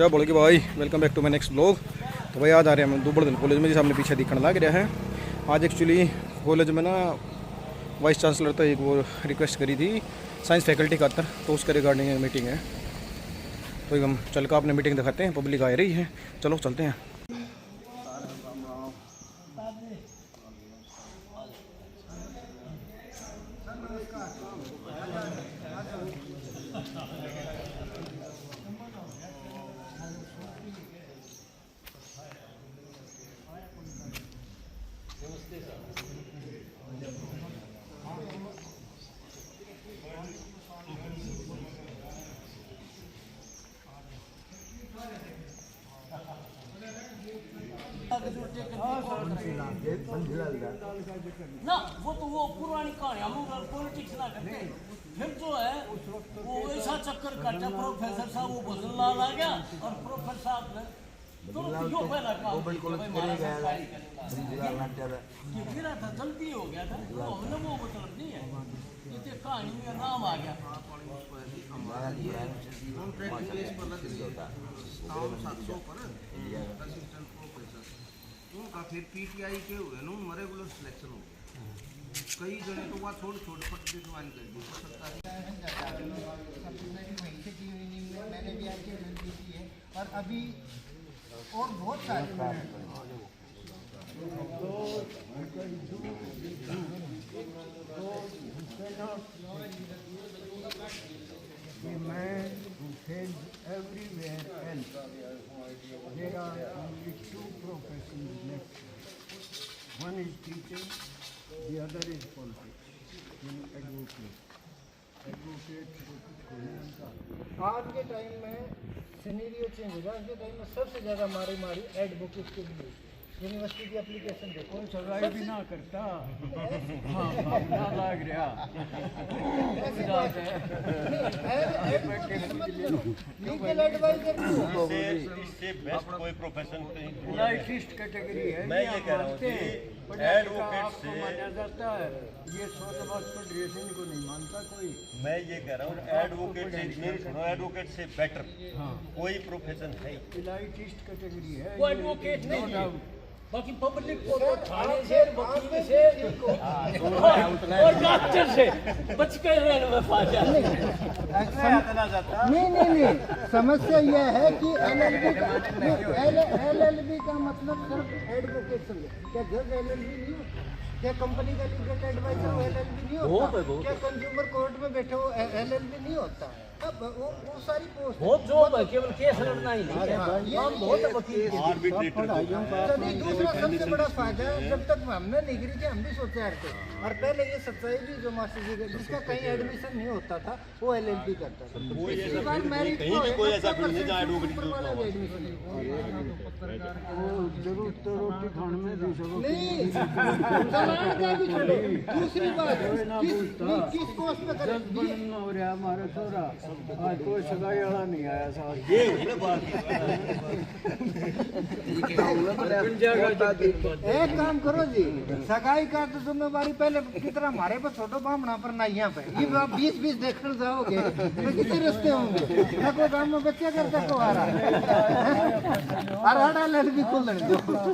क्या बोले कि भाई welcome back to my next blog. तो भाई आज आ रहे हैं हम दुबड़ कॉलेज में, जैसे हमने पीछे दिखने लग रहा है। आज एक्चुअली कॉलेज में ना वाइस चांसलर तो एक वो रिक्वेस्ट करी थी साइंस फैकल्टी का अंदर, तो उसके रिगार्डिंग मीटिंग है। तो हम चल कर अपने मीटिंग दिखाते हैं, पब्लिक आ रही है, चलो चलते हैं। ना वो पुरानी कहानी हम लोग पॉलिटिक्स ना करते। फिर जो है वो ऐसा चक्कर काटा, प्रोफेसर साहब वो भजन लाल आ गया और प्रोफेसर साहब ने तुरंत यो पहला काम गिरा था, जल्दी हो गया था। हमने वो मतलब नहीं है, ये कहानी में नाम आ गया। उनका फिर पीटीआई के हुए ना रेगुलर सिलेक्शन हो गया। कई जने तो वहाँ छोड़ पट ज्वाइन कर दी। मैंने भी आके की है और अभी और बहुत सारे everywhere else. There are only two professions left. One is teaching, the other is politics. Advocate. आज के टाइम में सिनेरियो चेंज होगा। आज के टाइम में सबसे ज़्यादा मारी एडवोकेट के लिए। यूनिवर्सिटी की एप्लीकेशन देखो, सगाई भी ना करता। ना लग रहा लीगल एडवाइजर इससे बेस्ट कोई प्रोफेशन नहीं। लाइटिस्ट कैटेगरी है। मैं ये कह रहा हूँ कि एडवोकेट से माना जाता है, ये सोचबाज को ड्रेसिंग को नहीं मानता कोई। मैं ये कह रहा हूँ एडवोकेट से मेरी सुनो, एडवोकेट से बेटर कोई प्रोफेशन है। लाइटिस्ट कैटेगरी है, वो एडवोकेट नहीं है, बाकी पब्लिक को तो थाने से, वकील से और डॉक्टर से बच के रहने में फायदा नहीं। समस्या यह है कि एलएलबी का मतलब सिर्फ एडवोकेट समझे। क्या जज एलएलबी नहीं हो? क्या कंपनी का लीगल एडवाइजर एलएलबी नहीं होता? क्या कंज्यूमर कोर्ट में बैठे हो एलएलबी नहीं होता? अब वो सारी पोस्ट बहुत जॉब है, केवल केस लड़ना ही नहीं है। हम बहुत वकील दूसरा सबसे बड़ा फायदा है, जब तक हमने डिग्री के हम भी सोचे थे। और पहले ये सच्चाई भी जो मास्टर जी जिसका कहीं एडमिशन नहीं होता था वो एलएलबी करता था। इसके बाद मैरिट कहीं भी कोई ऐसा फील्ड नहीं जहाँ एडवोकेट की एडमिशन जरूर तो रोटी खाने में नहीं। दूसरी बात किस पोस्ट पे करें हो रहा हमारा छोरा, आज कोई सगाई वाला नहीं आया साथ। ये हुई ना बात। एक काम करो जी, सगाई का तो जिम्मेवारी पहले कितना हमारे पर छोटो बामना पर ना यहाँ पे ये आप 20-20 देखने जाओगे तो कितने रिश्ते होंगे ना। कोई गाँव में बच्चे करते को आ रहा है भी खोल दो।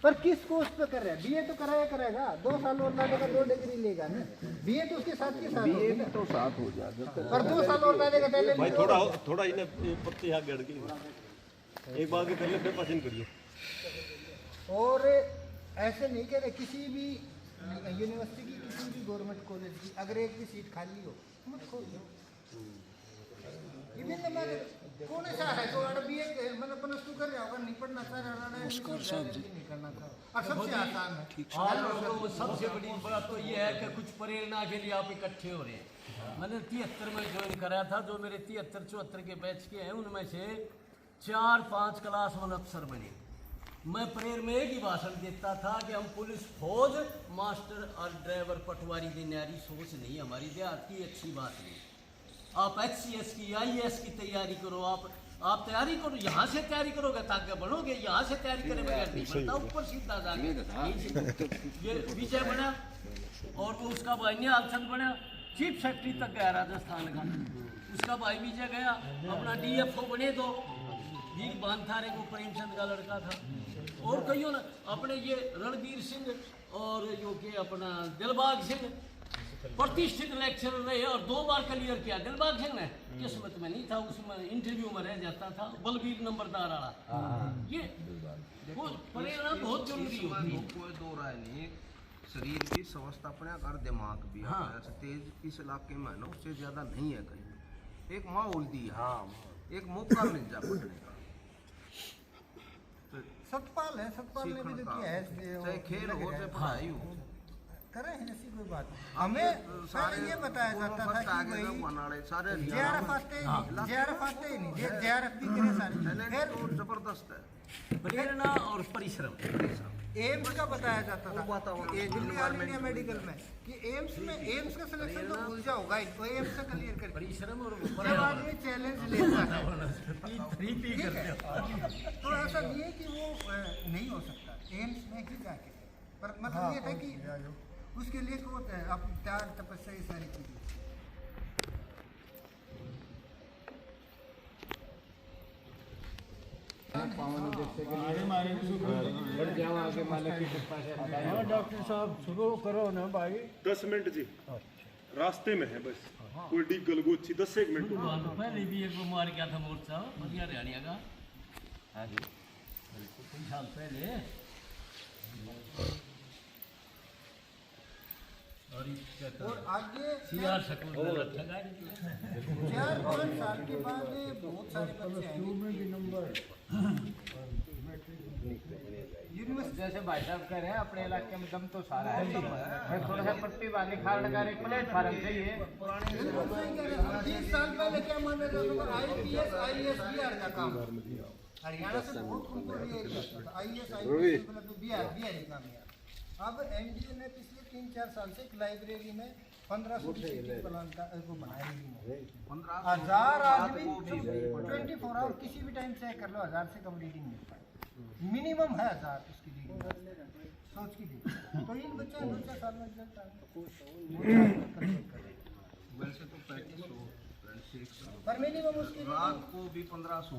पर किस कोर्स पे कर रहे हैं? बीए तो करेगा 2 साल और लगेगा, 2 डिग्री लेगा ना। बीए तो उसके साथ के साथ तो साथ हो जाएगा, पर 2 साल और लगेगा पहले। भाई थोड़ा इन्हें पत्ती हाथ गड़ के एक बार के पहले पे पसंद करिए। और ऐसे नहीं कह रहे किसी भी यूनिवर्सिटी की, किसी भी गवर्नमेंट कॉलेज की अगर एक भी सीट खाली हो मत खोल दो। कौन ऐसा है जो बीए मतलब +2 कर रहा होगा, नहीं पढ़ना चाह रहा है, नहीं करना था। और सबसे आसान है। सबसे बड़ी बात तो ये है कि कुछ प्रेरणा के लिए आप इकट्ठे हो रहे हैं। मैंने 73 में ज्वाइन कराया था। जो मेरे 73-74 के बैच के हैं उनमें से 4-5 क्लास 1 अफसर बने। मैं प्रेर में एक ही भाषण देता था कि हम पुलिस, फौज, मास्टर और ड्राइवर, पटवारी देनारी सोच नहीं हमारी देहात की, अच्छी बात नहीं। आप HCS की, IAS की तैयारी करो, आप तैयारी करो, यहाँ से तैयारी करोगे ताकि बढ़ोगे। यहाँ से तैयारी करने बगैर नहीं बनता, ऊपर सीधा जाके ये विजय बना और तो उसका भाई निहाल चंद बना, चीफ सेक्रेटरी तक गया राजस्थान का। उसका भाई विजय गया अपना DFO बने तो वीर बांधारे को प्रेमचंद का लड़का था, और कईयों ने अपने ये रणवीर सिंह और जो कि अपना दिलबाग सिंह प्रतिष्ठित लेक्चरर रहे और 2 बार क्लियर किया। दिलबाग सिंह ने किस्मत में नहीं था, उसमें इंटरव्यू में रह जाता था, बलबीर नंबरदार वाला। ये वो प्रेरणा बहुत जरूरी होती है। कोई दो राय नहीं, शरीर की स्वस्थ अपने कर दिमाग भी हाँ। ऐसे तेज इस इलाके में ना उससे ज्यादा नहीं है कहीं। एक माहौल दिया, एक मौका मिल जा पढ़ने का, सतपाल है, सतपाल ने भी जो किया है चाहे खेल हो चाहे पढ़ाई हो, करें ऐसी कोई बात नहीं। हमें सारे ये बताया जाता था कि भाई सारे JRF आते ही नहीं, JRF आते ही नहीं, JRF भी करे सारे। टैलेंट और जबरदस्त है, प्रेरणा और परिश्रम। एम्स का बताया जाता था वातावरण, कि दिल्ली ऑल इंडिया मेडिकल में कि एम्स का सिलेक्शन तो भूल जाओगा, इनको एम्स से क्लियर कर। परिश्रम और जब आदमी चैलेंज लेता है ठीक है, तो ऐसा नहीं है कि वो नहीं हो सकता एम्स में ही जाके, पर मतलब ये था कि उसके लिए को आप त्याग तपस्या ये सारी चीजें। डॉक्टर साहब शुरू करो ना भाई। 10 मिनट जी, रास्ते में है बस, कोई डी गलगोची 10 मिनट। पहले भी एक बीमार क्या था मोर्चा बढ़िया हरियाणा का, हाँ जी, कुछ साल पहले। और आगे CR सकूल में रखा गया। 4-5 साल के बाद बहुत सारे बच्चे आएंगे यूनिवर्सिटी। जैसे भाई साहब कह रहे हैं अपने इलाके में दम तो सारा है, मैं थोड़ा सा पट्टी वाली खाड़ का एक प्लेटफार्म चाहिए। 30 साल पहले क्या माना जाता था, IPS IAS बिहार का काम, हरियाणा से बहुत ऊपर IAS IPS मतलब बिहारी काम है। अब NDA ने पिछले 3-4 साल से एक लाइब्रेरी में 1500 की सीटिंग प्लान का वो बनाया है। 1000 आदमी 24 आवर किसी भी टाइम चेक कर लो, 1000 से कम रीडिंग नहीं पाए, मिनिमम है 1000 उसकी रीडिंग। सोच की देखिए, तो इन बच्चों 2-4 साल में रिजल्ट आएगा। वैसे तो 3500 पर मिनिमम उसकी रात को भी 1500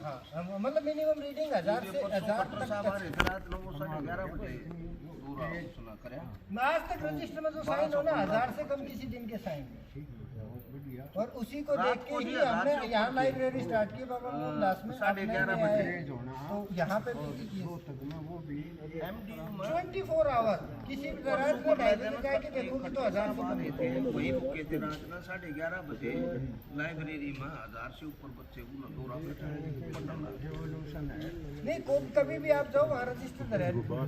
हाँ, मतलब मिनिमम रीडिंग 1000 से 1000 तक। रात 9:30 बजे पूरा सुना करे। आज तक रजिस्टर में जो साइन हो ना 1000 से कम किसी दिन के साइन, और उसी को देख के ही हमने यहाँ लाइब्रेरी स्टार्ट की बाबा मोहनदास में 11:30 बजे। तो यहाँ पे वो भी 24 आवर किसी भी तरह से लाइब्रेरी जाके देखोगे तो 1000 से कम वही कहते रात ना 11:30 बजे लाइब्रेरी में 1000 से ऊपर बच्चे को दौरा नहीं, कभी भी आप जाओ वहाँ रजिस्टर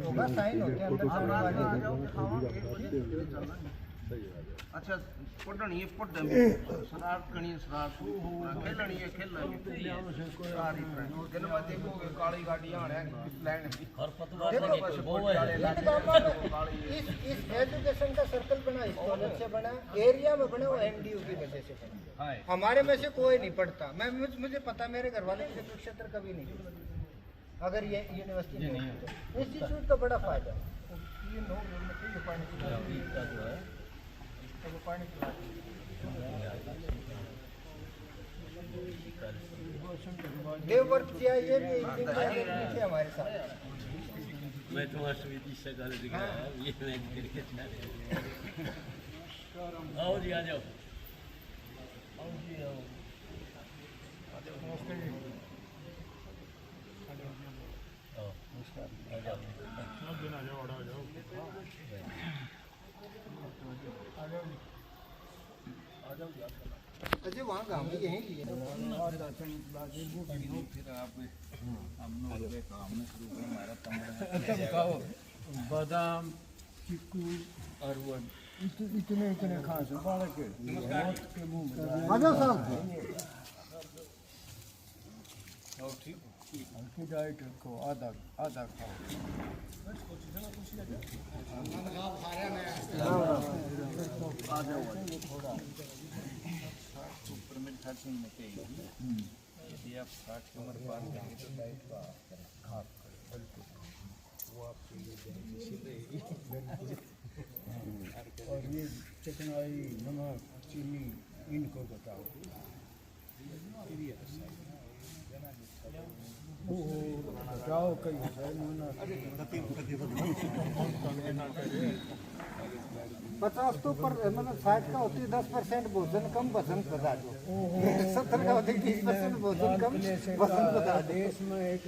होगा, साइन होते हैं अंदर जाने वाले। अच्छा पढ़नी है पढ़ शरारत करनी है शरारत, खेलनी है खेलनी सारी दिन में देखोगे काली गाड़ियां इस एजुकेशन का सर्कल बना, इस कॉलेज से बना, एरिया में बना, वो MDU की वजह से बना। हमारे में से कोई नहीं पढ़ता, मुझे पता, मेरे घर वाले मुझे क्षेत्र कभी नहीं, अगर ये यूनिवर्सिटी नहीं होता। इंस्टीट्यूट का बड़ा फायदा पानी देवव्रत चाहिए भी एक दिन थे हमारे साथ। मैं तुम्हारा स्वीटी से गल दिखा ये मैं करके आओ जी, आ जाओ, आओ जी, आओ। अजय वहाँ गाँव में यहीं लिए बादाम चिक्कू और वो इतने खास बालक के मुंह में हल्की डाइट रखो, आधा खाओ। ऊपर में 13 में कहेगी, यदि आप 60 की उम्र पार करेंगे तो डाइट का खाप करें, बिल्कुल वो आपके लिए बेनिफिशियल रहेगी। और ये चिकनाई, नमक, चीनी, इनको बताओ। जाओ कहीं मना 50 तो पर मतलब 60 का होती है 10% भोजन कम वजन बढ़ा दो 70 का होती है 30% भोजन कम वजन बढ़ा दो। देश में एक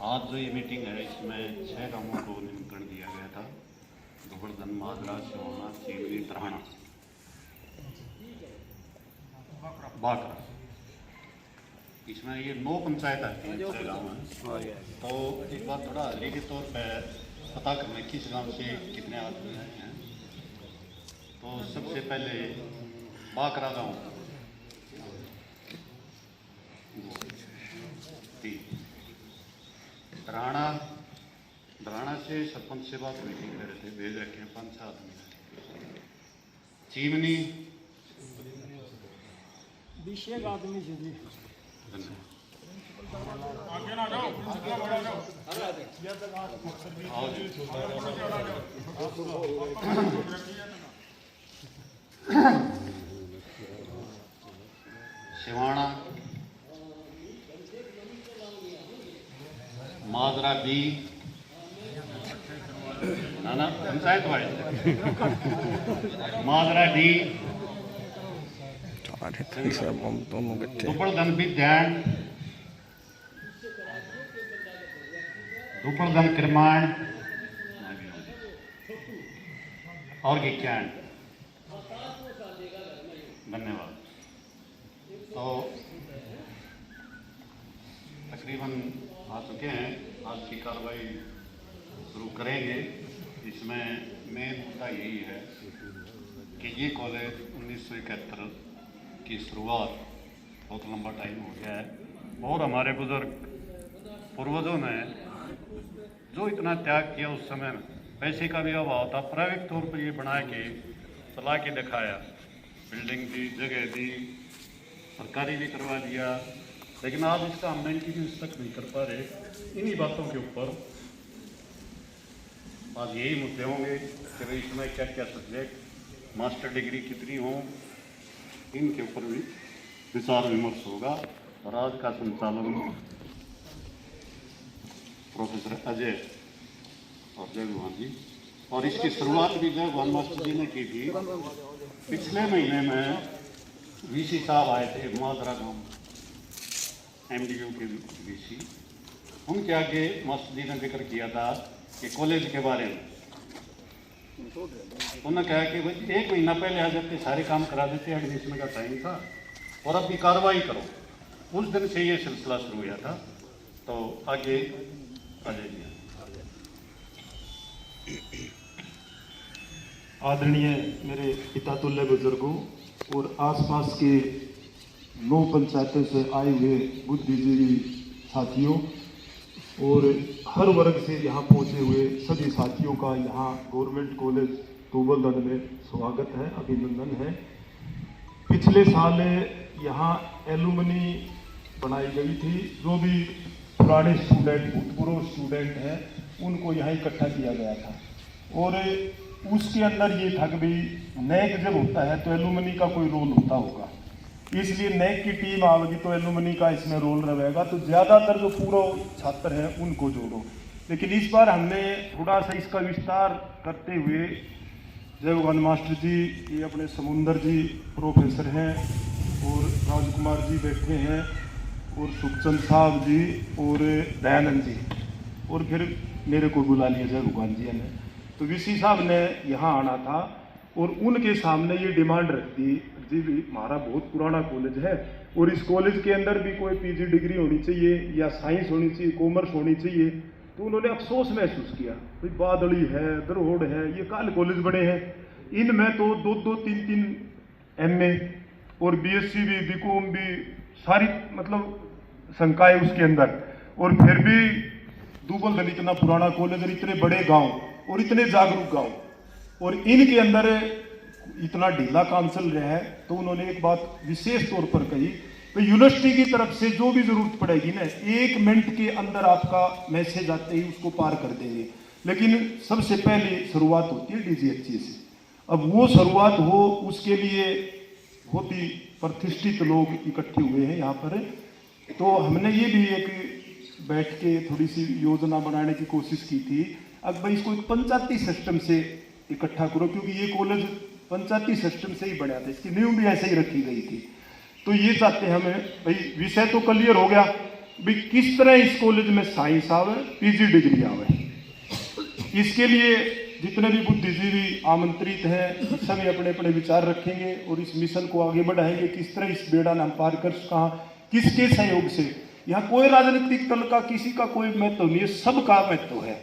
आज जो ये मीटिंग है इसमें 6 गांवों को निमंत्रण दिया गया था। गोवर्धन, मादरा, सिहोना, चीवली, तराना, बाकरा। इसमें ये 9 पंचायत आती हैं, 6 गाँव हैं। तो एक बार थोड़ा हाजिरी के तौर पर पता करना किस गांव से कितने आदमी आए हैं। तो सबसे पहले बाकरा गांव, धराना से सरपंच से बात हुई थी, कह रहे थे भेज रखे हैं 5-6 आदमी। चीवनी 20 आदमी से भी सिवाना, मादरा बी, ना पंचायत वाइज, मादरा डी, दुपड़धन विद्यान, दुपड़धन किरमान और गिक्यान। धन्यवाद। तो तकरीबन आ चुके हैं, आज की कार्रवाई शुरू करेंगे। इसमें मेन मुद्दा यही है कि ये कॉलेज 1971 की शुरुआत बहुत लंबा टाइम हो गया है और हमारे बुजुर्ग पूर्वजों ने जो इतना त्याग किया उस समय में, पैसे का भी अभाव था, प्राइवेट तौर पर ये बना के चला के दिखाया, बिल्डिंग दी, जगह दी, सरकारी भी करवा दिया, लेकिन आज इसका हम मेंटेनेंस तक नहीं कर पा रहे। इन्हीं बातों के ऊपर आज यही मुद्दे होंगे कि भाई इसमें क्या क्या सब्जेक्ट, मास्टर डिग्री कितनी हो, इनके ऊपर भी विचार विमर्श होगा। और आज का संचालन प्रोफेसर अजय और जय भगवान जी, और इसकी शुरुआत भी जय भगवान मास्टर जी ने की थी। पिछले महीने में वीसी साहब आए थे मादरा गाँव, MDU के वीसी, उनके आगे मास्टर जी ने जिक्र किया था कि कॉलेज के बारे में। उन्होंने कहा कि भाई 1 महीना पहले आ जाते, सारे काम करा देते, एडमिशन का टाइम था और अब भी कार्रवाई करो। उस दिन से ये सिलसिला शुरू हुआ था। तो आगे अजय जी। आदरणीय मेरे पिता तुल्य बुजुर्गों और आसपास के 9 पंचायतों से आए हुए बुद्धिजीवी साथियों और हर वर्ग से यहाँ पहुँचे हुए सभी साथियों का यहाँ गवर्नमेंट कॉलेज दुबलदन में स्वागत है, अभिनंदन है। पिछले साल यहाँ एलुमनी बनाई गई थी, जो भी पुराने स्टूडेंट, भूतपूर्व स्टूडेंट हैं, उनको यहाँ इकट्ठा किया गया था। और उसके अंदर ये था कि भाई नैक जब होता है तो एलुमनी का कोई रोल होता होगा, इसलिए नैक की टीम आवेगी तो एलुमनी का इसमें रोल रहेगा, तो ज़्यादातर जो पूर्व छात्र हैं उनको जोड़ो। लेकिन इस बार हमने थोड़ा सा इसका विस्तार करते हुए जय भगवान मास्टर जी, ये अपने समुंदर जी प्रोफेसर हैं और राजकुमार जी बैठे हैं और सुखचंद साहब जी और दयानंद जी, और फिर मेरे को बुला लिया जय भगवान जी ने। तो वीसी साहब ने यहाँ आना था और उनके सामने ये डिमांड रख दी, जी हमारा बहुत पुराना कॉलेज है और इस कॉलेज के अंदर भी कोई PG डिग्री होनी चाहिए या साइंस होनी चाहिए, कॉमर्स होनी चाहिए। तो उन्होंने अफसोस महसूस किया, भाई बादड़ी है, दरोड़ है, ये काल कॉलेज बड़े हैं, इनमें तो 2-2, 3-3 MA और BSc भी, BCom भी, सारी मतलब शंकाएं उसके अंदर, और फिर भी दुबलदन इतना पुराना कॉलेज और इतने बड़े गांव और इतने जागरूक गांव, और इनके अंदर इतना ढीला काम चल रहा है। तो उन्होंने एक बात विशेष तौर पर कही, तो यूनिवर्सिटी की तरफ से जो भी जरूरत पड़ेगी ना, 1 मिनट के अंदर आपका मैसेज आते ही उसको पार कर देंगे, लेकिन सबसे पहले शुरुआत होती है DGHC से। अब वो शुरुआत हो, उसके लिए बहुत ही प्रतिष्ठित लोग इकट्ठे हुए हैं यहाँ पर। तो हमने ये भी एक बैठ के थोड़ी सी योजना बनाने की कोशिश की थी। अब भाई इसको एक पंचायती सिस्टम से इकट्ठा करो, क्योंकि ये कॉलेज पंचायती सिस्टम से ही बढ़ा था, इसकी नींव भी ऐसे ही रखी गई थी। तो ये चाहते हैं हमें भाई, विषय तो क्लियर हो गया भाई किस तरह इस कॉलेज में साइंस आवे, पीजी डिग्री आवे। इसके लिए जितने भी बुद्धिजीवी आमंत्रित हैं सभी अपने अपने विचार रखेंगे और इस मिशन को आगे बढ़ाएंगे। किस तरह इस बेड़ा नाम पार कर कहाँ, किसके सहयोग से। यहाँ कोई राजनीतिक दल का किसी का कोई महत्व नहीं है, सबका महत्व है।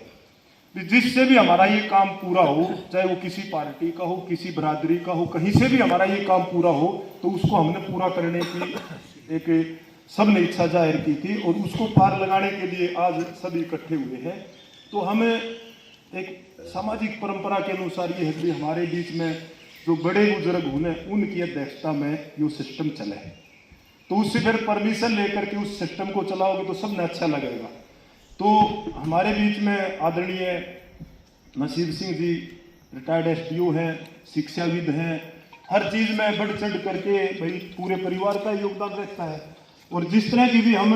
जिससे भी हमारा ये काम पूरा हो, चाहे वो किसी पार्टी का हो, किसी बरादरी का हो, कहीं से भी हमारा ये काम पूरा हो, तो उसको हमने पूरा करने की एक सबने इच्छा जाहिर की थी और उसको पार लगाने के लिए आज सभी इकट्ठे हुए हैं। तो हमें एक सामाजिक परंपरा के अनुसार ये है कि हमारे बीच में जो बड़े बुजुर्ग हुए उनकी अध्यक्षता में ये सिस्टम चले, तो उससे फिर परमिशन लेकर के उस सिस्टम को चलाओगे तो सबने अच्छा लगेगा। तो हमारे बीच में आदरणीय नसीब सिंह जी रिटायर्ड एसडीओ हैं, शिक्षाविद हैं, हर चीज़ में बढ़ चढ़ करके भाई पूरे परिवार का योगदान रहता है और जिस तरह की भी हम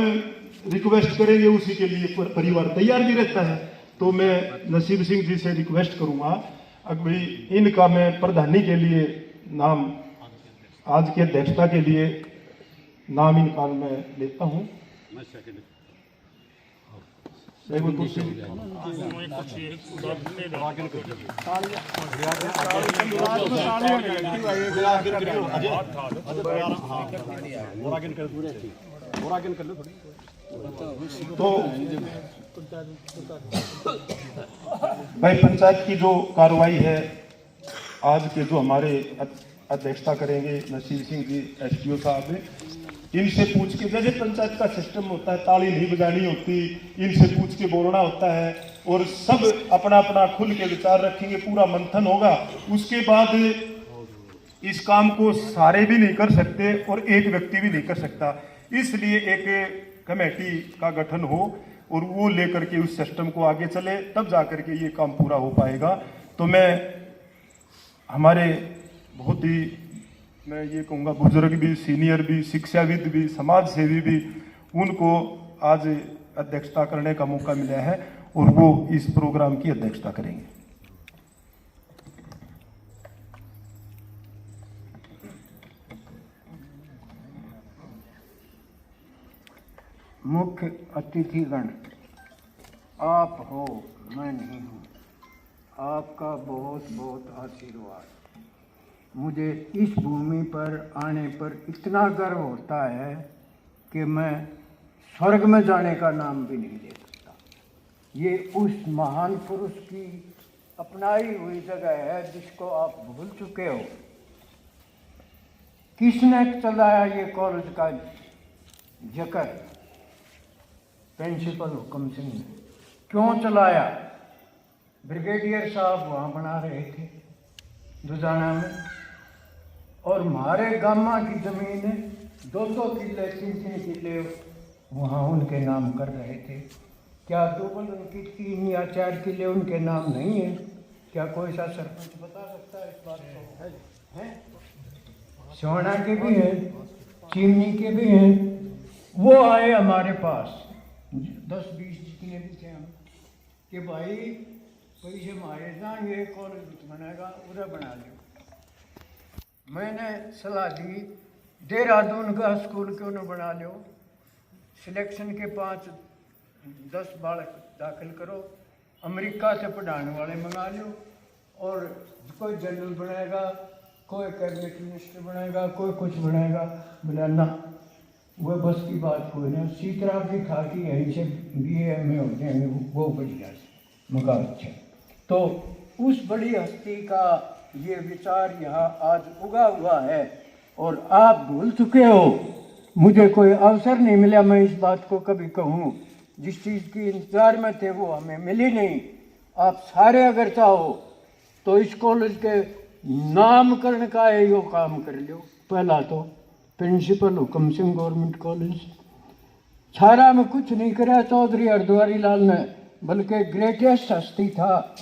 रिक्वेस्ट करेंगे उसी के लिए परिवार तैयार भी रहता है। तो मैं नसीब सिंह जी से रिक्वेस्ट करूंगा अब भाई इनका मैं प्रधानी के लिए नाम, आज की अध्यक्षता के लिए नाम इनका मैं लेता हूँ। तो भाई पंचायत की जो कार्रवाई है आज के जो हमारे अध्यक्षता करेंगे नसीब सिंह जी एसडीओ साहब, इनसे पूछ के, जैसे पंचायत का सिस्टम होता है, ताली नहीं बजानी होती, इनसे पूछ के बोलना होता है और सब अपना अपना खुल के विचार रखेंगे, पूरा मंथन होगा। उसके बाद इस काम को सारे भी नहीं कर सकते और एक व्यक्ति भी नहीं कर सकता, इसलिए एक कमेटी का गठन हो और वो लेकर के उस सिस्टम को आगे चले, तब जाकर के ये काम पूरा हो पाएगा। तो मैं हमारे बहुत ही, मैं ये कहूँगा, बुजुर्ग भी, सीनियर भी, शिक्षाविद भी, समाज सेवी भी, उनको आज अध्यक्षता करने का मौका मिला है और वो इस प्रोग्राम की अध्यक्षता करेंगे। मुख्य अतिथिगण, आप हो, मैं नहीं हूँ, आपका बहुत बहुत आशीर्वाद। मुझे इस भूमि पर आने पर इतना गर्व होता है कि मैं स्वर्ग में जाने का नाम भी नहीं ले सकता। ये उस महान पुरुष की अपनाई हुई जगह है जिसको आप भूल चुके हो। किसने चलाया ये कॉलेज का जकर? प्रिंसिपल हुक्म सिंह ने। क्यों चलाया? ब्रिगेडियर साहब वहाँ बना रहे थे दुजाना में, और हमारे गामा की ज़मीन 2-2 किले 3-3 किले वहाँ उनके नाम कर रहे थे। क्या दोबल उनकी 3 या 4 किले उनके नाम नहीं है? क्या कोई सा सरपंच बता सकता है इस बात को? है सोना के भी हैं, चिमनी के भी हैं। वो आए हमारे पास 10-20 जितने भी थे हम, कि भाई पैसे मारे जा, ये कॉलेज बनेगा, उधर बना लो। मैंने सलाह दी देहरादून का स्कूल क्यों न बना लो, सिलेक्शन के 5-10 बालक दाखिल करो, अमेरिका से पढ़ाने वाले मंगा लो, और कोई जनरल बनाएगा, कोई कैबिनेट मिनिस्टर बनाएगा, कोई कुछ बनाएगा। बोला ना, वह बस की बात कोई ना। सीतरा भी था कि यहीं से BA-MA हो जाएंगे, वो बढ़िया से मगा अच्छा। तो उस बड़ी हस्ती का ये विचार यहाँ आज उगा हुआ है और आप भूल चुके हो। मुझे कोई अवसर नहीं मिला मैं इस बात को कभी कहूँ। जिस चीज़ की इंतजार में थे वो हमें मिली नहीं। आप सारे अगर चाहो तो इस कॉलेज के नामकरण का यो काम कर लो। पहला तो प्रिंसिपल हुक्म सिंह गवर्नमेंट कॉलेज। छारा में कुछ नहीं करा चौधरी हरद्वारी लाल ने, बल्कि ग्रेटेस्ट हस्ती था,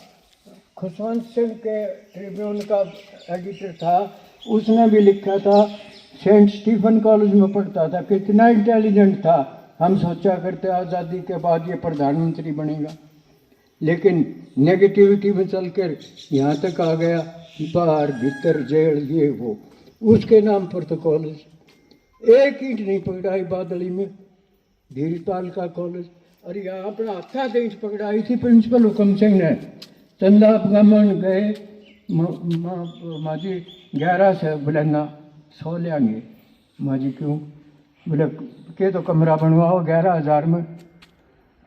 खुशवंत सिंह के ट्रिब्यून का एडिटर था, उसने भी लिखा था। सेंट स्टीफन कॉलेज में पढ़ता था, कितना इंटेलिजेंट था, हम सोचा करते आज़ादी के बाद ये प्रधानमंत्री बनेगा, लेकिन नेगेटिविटी में चलकर यहाँ तक आ गया, बाहर भीतर जेल ये वो। उसके नाम पर तो कॉलेज एक ईंट नहीं पकड़ाई बादली में, धीरपाल का कॉलेज। और यहाँ अपना हत्या इंच पकड़ाई थी प्रिंसिपल हुकम सिंह ने। चंदा गमन गए माजी 11 से बोले ना सो लेंगे। माजी क्यों? बोले के तो कमरा बनवाओ 11,000 में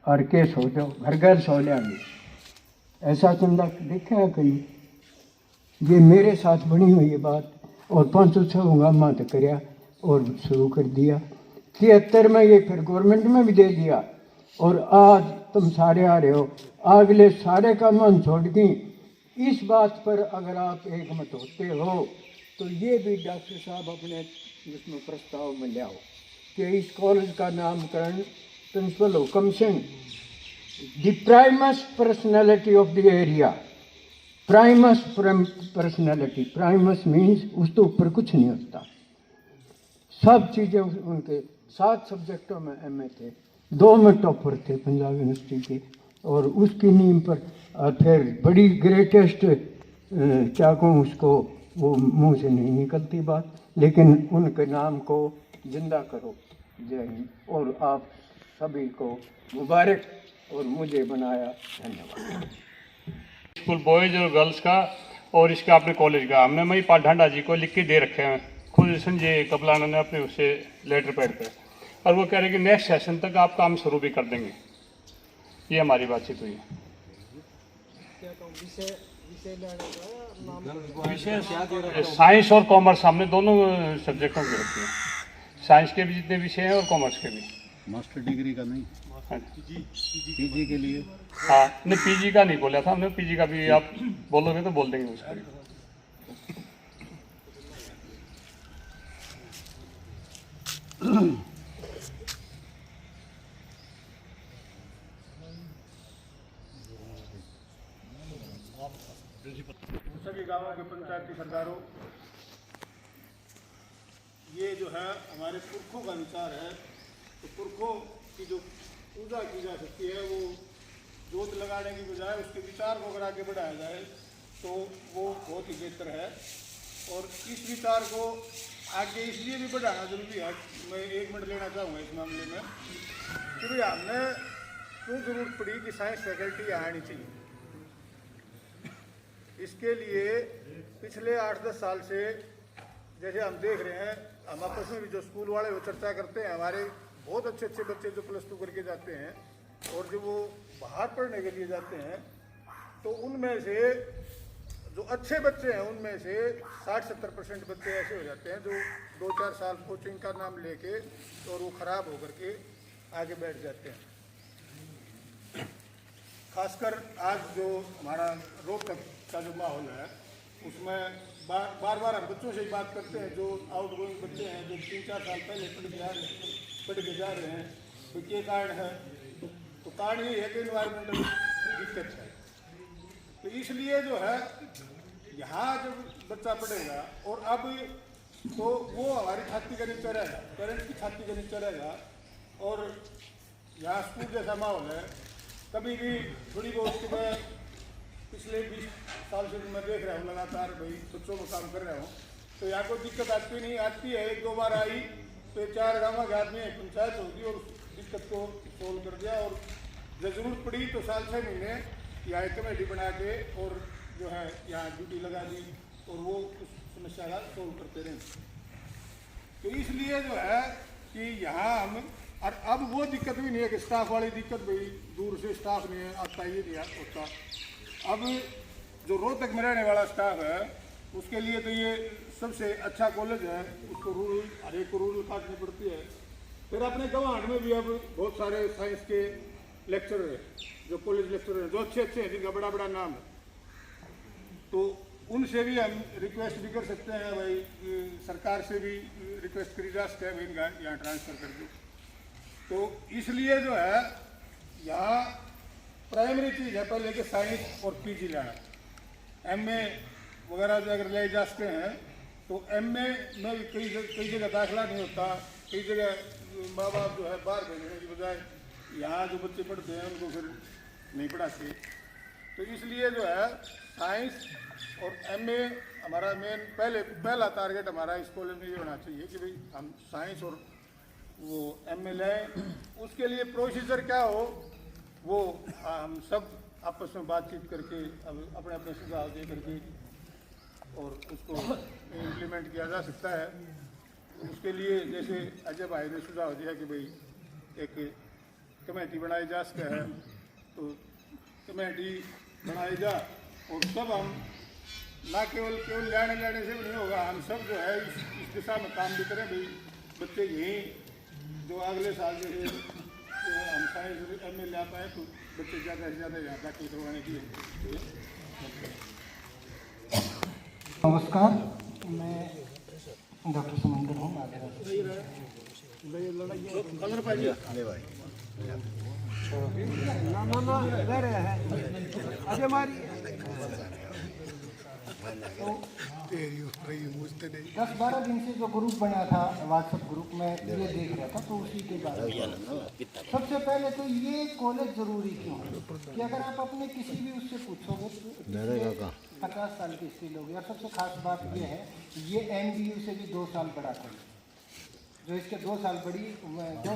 और के सो जाओ, घर घर सो लेंगे। ऐसा चंदा देखा है कहीं? ये मेरे साथ बनी हुई ये बात। और 500 हंगामा तो कराया और शुरू कर दिया। 73 में ये फिर गवर्नमेंट में भी दे दिया। और आज तुम सारे आ रहे हो, अगले सारे का मन छोड़ दी। इस बात पर अगर आप एक मत होते हो तो ये भी डॉक्टर साहब अपने इसमें प्रस्ताव में ले आओ कि इस कॉलेज का नामकरण प्रिंसिपल हुकम Singh, the Primus personality of the area. Primus personality, Primus means उस तो ऊपर कुछ नहीं होता। सब चीज़ें उनके 7 सब्जेक्टों में MA थे, 2 में टॉपर थे पंजाब यूनिवर्सिटी के। और उसकी नींव पर फिर बड़ी ग्रेटेस्ट क्या कहूँ उसको, वो मुंह से नहीं निकलती बात, लेकिन उनके नाम को जिंदा करो। जय हिंद। और आप सभी को मुबारक और मुझे बनाया, धन्यवाद। स्कूल बॉयज़ और गर्ल्स का और इसका अपने कॉलेज का हमने मई ढांडा जी को लिख के दे रखे हैं, खुद संजय कपलाना ने अपने उससे लेटर पैड पे। और वो कह रहे कि नेक्स्ट सेशन तक आप काम शुरू भी कर देंगे। ये हमारी बातचीत हुई है। विषय साइंस और कॉमर्स हमने दोनों सब्जेक्टों के रखे हैं, साइंस के भी जितने विषय हैं और कॉमर्स के भी। मास्टर डिग्री का नहीं, पीजी के लिए। हाँ नहीं, पीजी का नहीं बोला था हमने, पीजी का भी आप बोलोगे तो बोल देंगे उसका भी। सभी गांवों के पंचायती सरकारों, ये जो है हमारे पुरखों का विचार है। तो पुरखों की जो पूजा की जा सकती है, वो जोत लगाने की बजाय उसके विचार को अगर आगे बढ़ाया जाए तो वो बहुत ही बेहतर है। और इस विचार को आगे इसलिए भी बढ़ाना जरूरी है, मैं 1 मिनट लेना चाहूँगा इस मामले में, क्योंकि हमने क्यों जरूरत पड़ी कि साइंस फैकल्टी आनी चाहिए। इसके लिए पिछले 8-10 साल से जैसे हम देख रहे हैं, हम आपस में भी जो स्कूल वाले वो चर्चा करते हैं, हमारे बहुत अच्छे अच्छे बच्चे जो +2 करके जाते हैं और जो वो बाहर पढ़ने के लिए जाते हैं, तो उनमें से जो अच्छे बच्चे हैं उनमें से 60-70% बच्चे ऐसे हो जाते हैं जो 2-4 साल कोचिंग का नाम लेके और वो ख़राब होकर के आगे बैठ जाते हैं। खासकर आज जो हमारा रोहतक का जो माहौल है उसमें बार बार हम बच्चों से ही बात करते हैं, जो आउटगोइंग बच्चे हैं जो 3-4 साल पहले पढ़ के जा रहे हैं। तो ये कारण है, तो कारण ये है कि इन्वायरमेंटल दिक्कत है। तो इसलिए जो है यहाँ जब बच्चा पढ़ेगा और अब तो वो हमारी छाती का नीचे रहेगा, पेरेंट्स की छाती का नीचे रहेगा। और यहाँ स्कूल जैसा माहौल है, कभी भी थोड़ी बहुत सुबह पिछले 20 साल से मैं देख रहा हूँ लगातार भाई बच्चों में काम कर रहा हूँ, तो यहाँ कोई दिक्कत आती नहीं, आती है 1-2 बार आई तो 4 गाँव के आदमी पंचायत होगी और दिक्कत को सोल्व कर दिया। और जब जरूरत पड़ी तो साल 6 महीने यहाँ एक कमेटी बना के और जो है यहाँ ड्यूटी लगा दी और वो उस समस्या का सोल्व करते रहे। तो इसलिए जो है कि यहाँ हम, और अब वो दिक्कत भी नहीं है कि स्टाफ वाली दिक्कत, भाई दूर से स्टाफ नहीं है आता, ये नहीं होता। अब जो रोहतक में रहने वाला स्टाफ है उसके लिए तो ये सबसे अच्छा कॉलेज है, उसको हर एक को रूल काटनी पड़ती है। फिर अपने गवांड में भी अब बहुत सारे साइंस के लेक्चरर हैं, जो कॉलेज लेक्चरर हैं, जो अच्छे हैं, जिनका बड़ा बड़ा नाम है, तो उनसे भी हम रिक्वेस्ट भी कर सकते हैं, भाई सरकार से भी रिक्वेस्ट करी जा सकते हैं भाई इनका यहाँ ट्रांसफ़र कर दो। तो इसलिए जो है यहाँ प्राइमरी चीज़ है पहले कि साइंस और पीजी लेना। MA वगैरह जो अगर ले जा सकते हैं तो MA में कई जगह दाखिला नहीं होता, कई जगह माँ बाप जो है बाहर भेजने की बजाय यहाँ जो बच्चे पढ़ते हैं उनको फिर नहीं पढ़ाते। तो इसलिए जो है साइंस और एमए हमारा पहला टारगेट हमारा इस कॉलेज में ये होना चाहिए कि भाई हम साइंस और वो एमए लें। उसके लिए प्रोसीजर क्या हो वो हम सब आपस में बातचीत करके अपने अपने सुझाव दे करके और उसको इम्प्लीमेंट किया जा सकता है। उसके लिए जैसे अजय भाई ने सुझाव दिया कि भाई एक कमेटी बनाई जा सकता है, तो कमेटी बनाई जा और सब हम ना केवल लेने से भी नहीं होगा, हम सब जो है इस दिशा में काम भी करें। भाई बच्चे यहीं जो अगले साल जैसे हम साइंस एम ए ला पाए तो बच्चे ज़्यादा से ज़्यादा यहाँ दाखिल करवाने की। नमस्कार, मैं डॉक्टर समंदर हूँ। तो 10-12 दिन से जो ग्रुप बना था व्हाट्सएप ग्रुप में ये देख रहा था, तो उसी के बारे में सबसे पहले तो ये कॉलेज ज़रूरी क्यों है कि अगर आप अपने किसी भी उससे पूछोगे तो 50 साल की स्किल होगी। और सबसे खास बात ये है, ये NDU से भी 2 साल बड़ा कॉलेज, जो इसके 2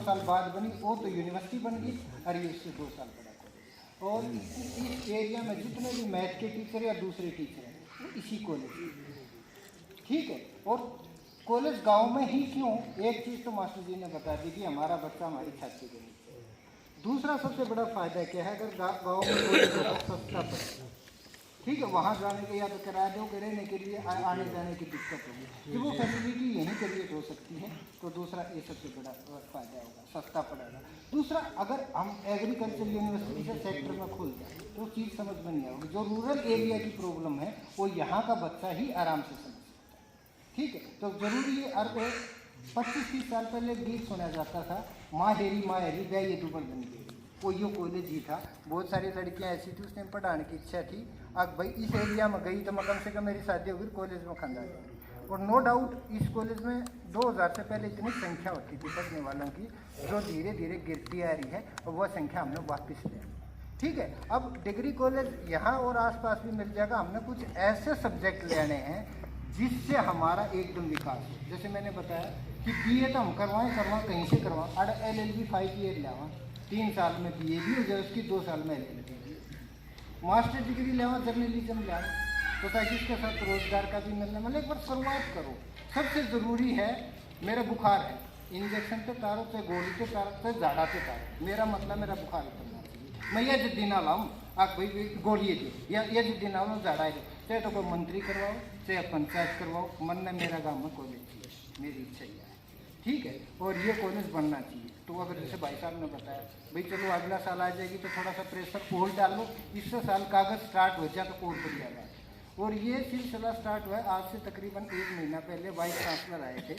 साल बाद बनी वो तो यूनिवर्सिटी बन गई, और ये इससे 2 साल बड़ा कॉलेज। और इस एरिया में जितने भी मैथ के टीचर या दूसरे टीचर हैं वो इसी कॉलेज, ठीक है। और कॉलेज गांव में ही क्यों, एक चीज़ तो मास्टर जी ने बता दी कि हमारा बच्चा हमारी छाती के नीचे। दूसरा सबसे बड़ा फ़ायदा क्या है, अगर गांव में कॉलेज होगा सस्ता पड़ेगा, ठीक है। वहाँ जाने के या तो किराया दो, रहने के लिए आने जाने की दिक्कत होगी, कि वो फैसिलिटी यहीं क्रिएट हो सकती है। तो दूसरा ये सबसे बड़ा फ़ायदा होगा, सस्ता पड़ेगा। दूसरा, अगर हम एग्रीकल्चर यूनिवर्सिटी के सेक्टर में खुल जाए तो चीज़ समझ में नहीं आएगी। जो रूरल एरिया की प्रॉब्लम है वो यहाँ का बच्चा ही आराम से समझ सकता है, ठीक है। तो ज़रूरी है। और 25-30 साल पहले गीत सुना जाता था, माँ हेरी गए ये डूबल बन गई, वो यो कॉलेज ही था। बहुत सारी लड़कियाँ ऐसी थी, उसने पढ़ाने की इच्छा थी। अब भाई इस एरिया में गई तो मैं कम से कम मेरी शादी होगी कॉलेज में खंदा जाएगी। और नो डाउट इस कॉलेज में 2000 से पहले इतनी संख्या होती थी पढ़ने वालों की, जो धीरे धीरे गिरती आ रही है, और वह संख्या हमने वापस ले, ठीक है। अब डिग्री कॉलेज यहाँ और आसपास भी मिल जाएगा। हमने कुछ ऐसे सब्जेक्ट लेने हैं जिससे हमारा एकदम विकास हो। जैसे मैंने बताया कि BA तो हम करवाएँ कहीं से करवाएँ, और LLB 5 ईयर लेवा, 3 साल में BA भी हो जाए, उसकी 2 साल में LLB, मास्टर डिग्री लेवा, जर्नलिज्म लेवा, तो ताकि इसके साथ रोजगार का भी मिलने वाला। एक बार शुरुआत करो। सबसे ज़रूरी है, मेरा बुखार है, इंजेक्शन पे तारो, चाहे गोली पे तारो, चाहे झाड़ा पे तारो, मेरा मतलब मेरा बुखार उतरना चाहिए। मैं यह जिद्दी ना लाऊँ आप भाई गोली दे, या ये जिद्दी ना लाऊँ झाड़ा दे, चाहे तो कोई मंत्री करवाओ चाहे पंचायत करवाओ, मन ने मेरा गाँव में कॉलेज चाहिए, मेरी इच्छा ही है, ठीक है। और ये कॉलेज बनना चाहिए। तो अगर जैसे भाई साहब ने बताया भाई चलो अगला साल आ जाएगी तो थोड़ा सा प्रेशर और डाल लो, इससे साल कागज स्टार्ट हो जाए तो और बढ़ जाएगा। और ये सिलसिला स्टार्ट हुआ है आज से तकरीबन 1 महीना पहले। वाइस चांसलर आए थे,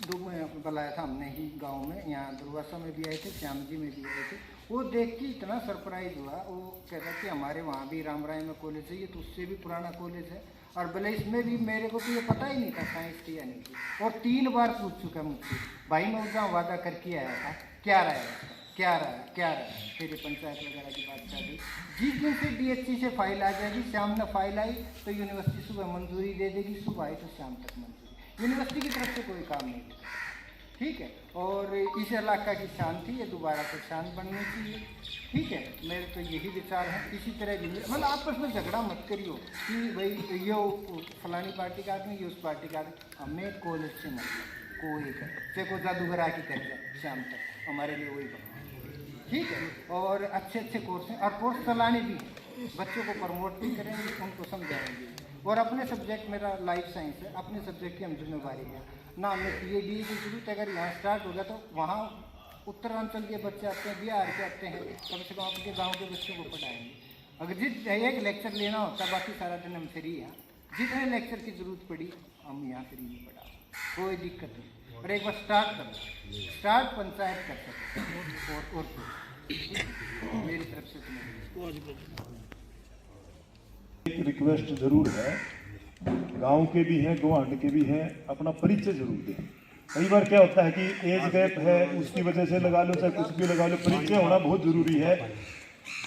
बुलाया था हमने ही गांव में, यहाँ दुर्वासा में भी आए थे, श्याम जी में भी आए थे। वो देख के इतना सरप्राइज हुआ, वो कहता कि हमारे वहाँ भी रामराय में कॉलेज है, ये तो उससे भी पुराना कॉलेज है, और भले इसमें भी मेरे को तो ये पता ही नहीं था साइंस की या नहीं थी। और 3 बार पूछ चुका मुझसे, भाई मैं उस वादा करके आया था, क्या रहा तेरी पंचायत वगैरह की बात चल रही। जिस दिन से DHC से फाइल आ जाएगी, शाम में फाइल आई तो यूनिवर्सिटी सुबह मंजूरी दे देगी, सुबह आई तो शाम तक मंजूरी। यूनिवर्सिटी की तरफ से कोई काम नहीं है, ठीक है। और इस इलाका की शान थी, ये दोबारा से शान बननी चाहिए, ठीक है। मेरे तो यही विचार हैं। इसी तरह भी मतलब आपस में झगड़ा मत करियो कि भाई ये फलानी पार्टी का आदमी, ये उस पार्टी का आदमी। हमें कॉलेज से मतलब कोई कर, चाहे को जादूगर आके कर जाए शाम तक, हमारे लिए वही बना, ठीक है। और अच्छे कोर्स हैं, और कोर्स चलाने भी हैं, बच्चों को प्रमोट भी करेंगे, उनको समझाएंगे। और अपने सब्जेक्ट, मेरा लाइफ साइंस है, अपने सब्जेक्ट की हम जिम्मेवारी है ना। हमें PhD की जरूरत अगर यहाँ स्टार्ट हो गया तो वहाँ उत्तरांचल के बच्चे आते हैं, बिहार के आते हैं, कम से कम आपके गाँव के बच्चों को पढ़ाएंगे। अगर एक लेक्चर लेना होता, बाकी सारा दिन हम फ्री हैं, जितने लेक्चर की ज़रूरत पड़ी हम यहाँ फ्री में पढ़ा, कोई दिक्कत नहीं। और एक बार स्टार्ट करो, स्टार्ट पंचायत कर सकते और मेरी तरफ से एक रिक्वेस्ट जरूर है, गांव के भी हैं, गुवाहाटी के भी हैं, अपना परिचय जरूर दें। कई बार क्या होता है कि एज गैप है, उसकी वजह से लगा लो, चाहे कुछ भी लगा लो, परिचय होना बहुत ज़रूरी है।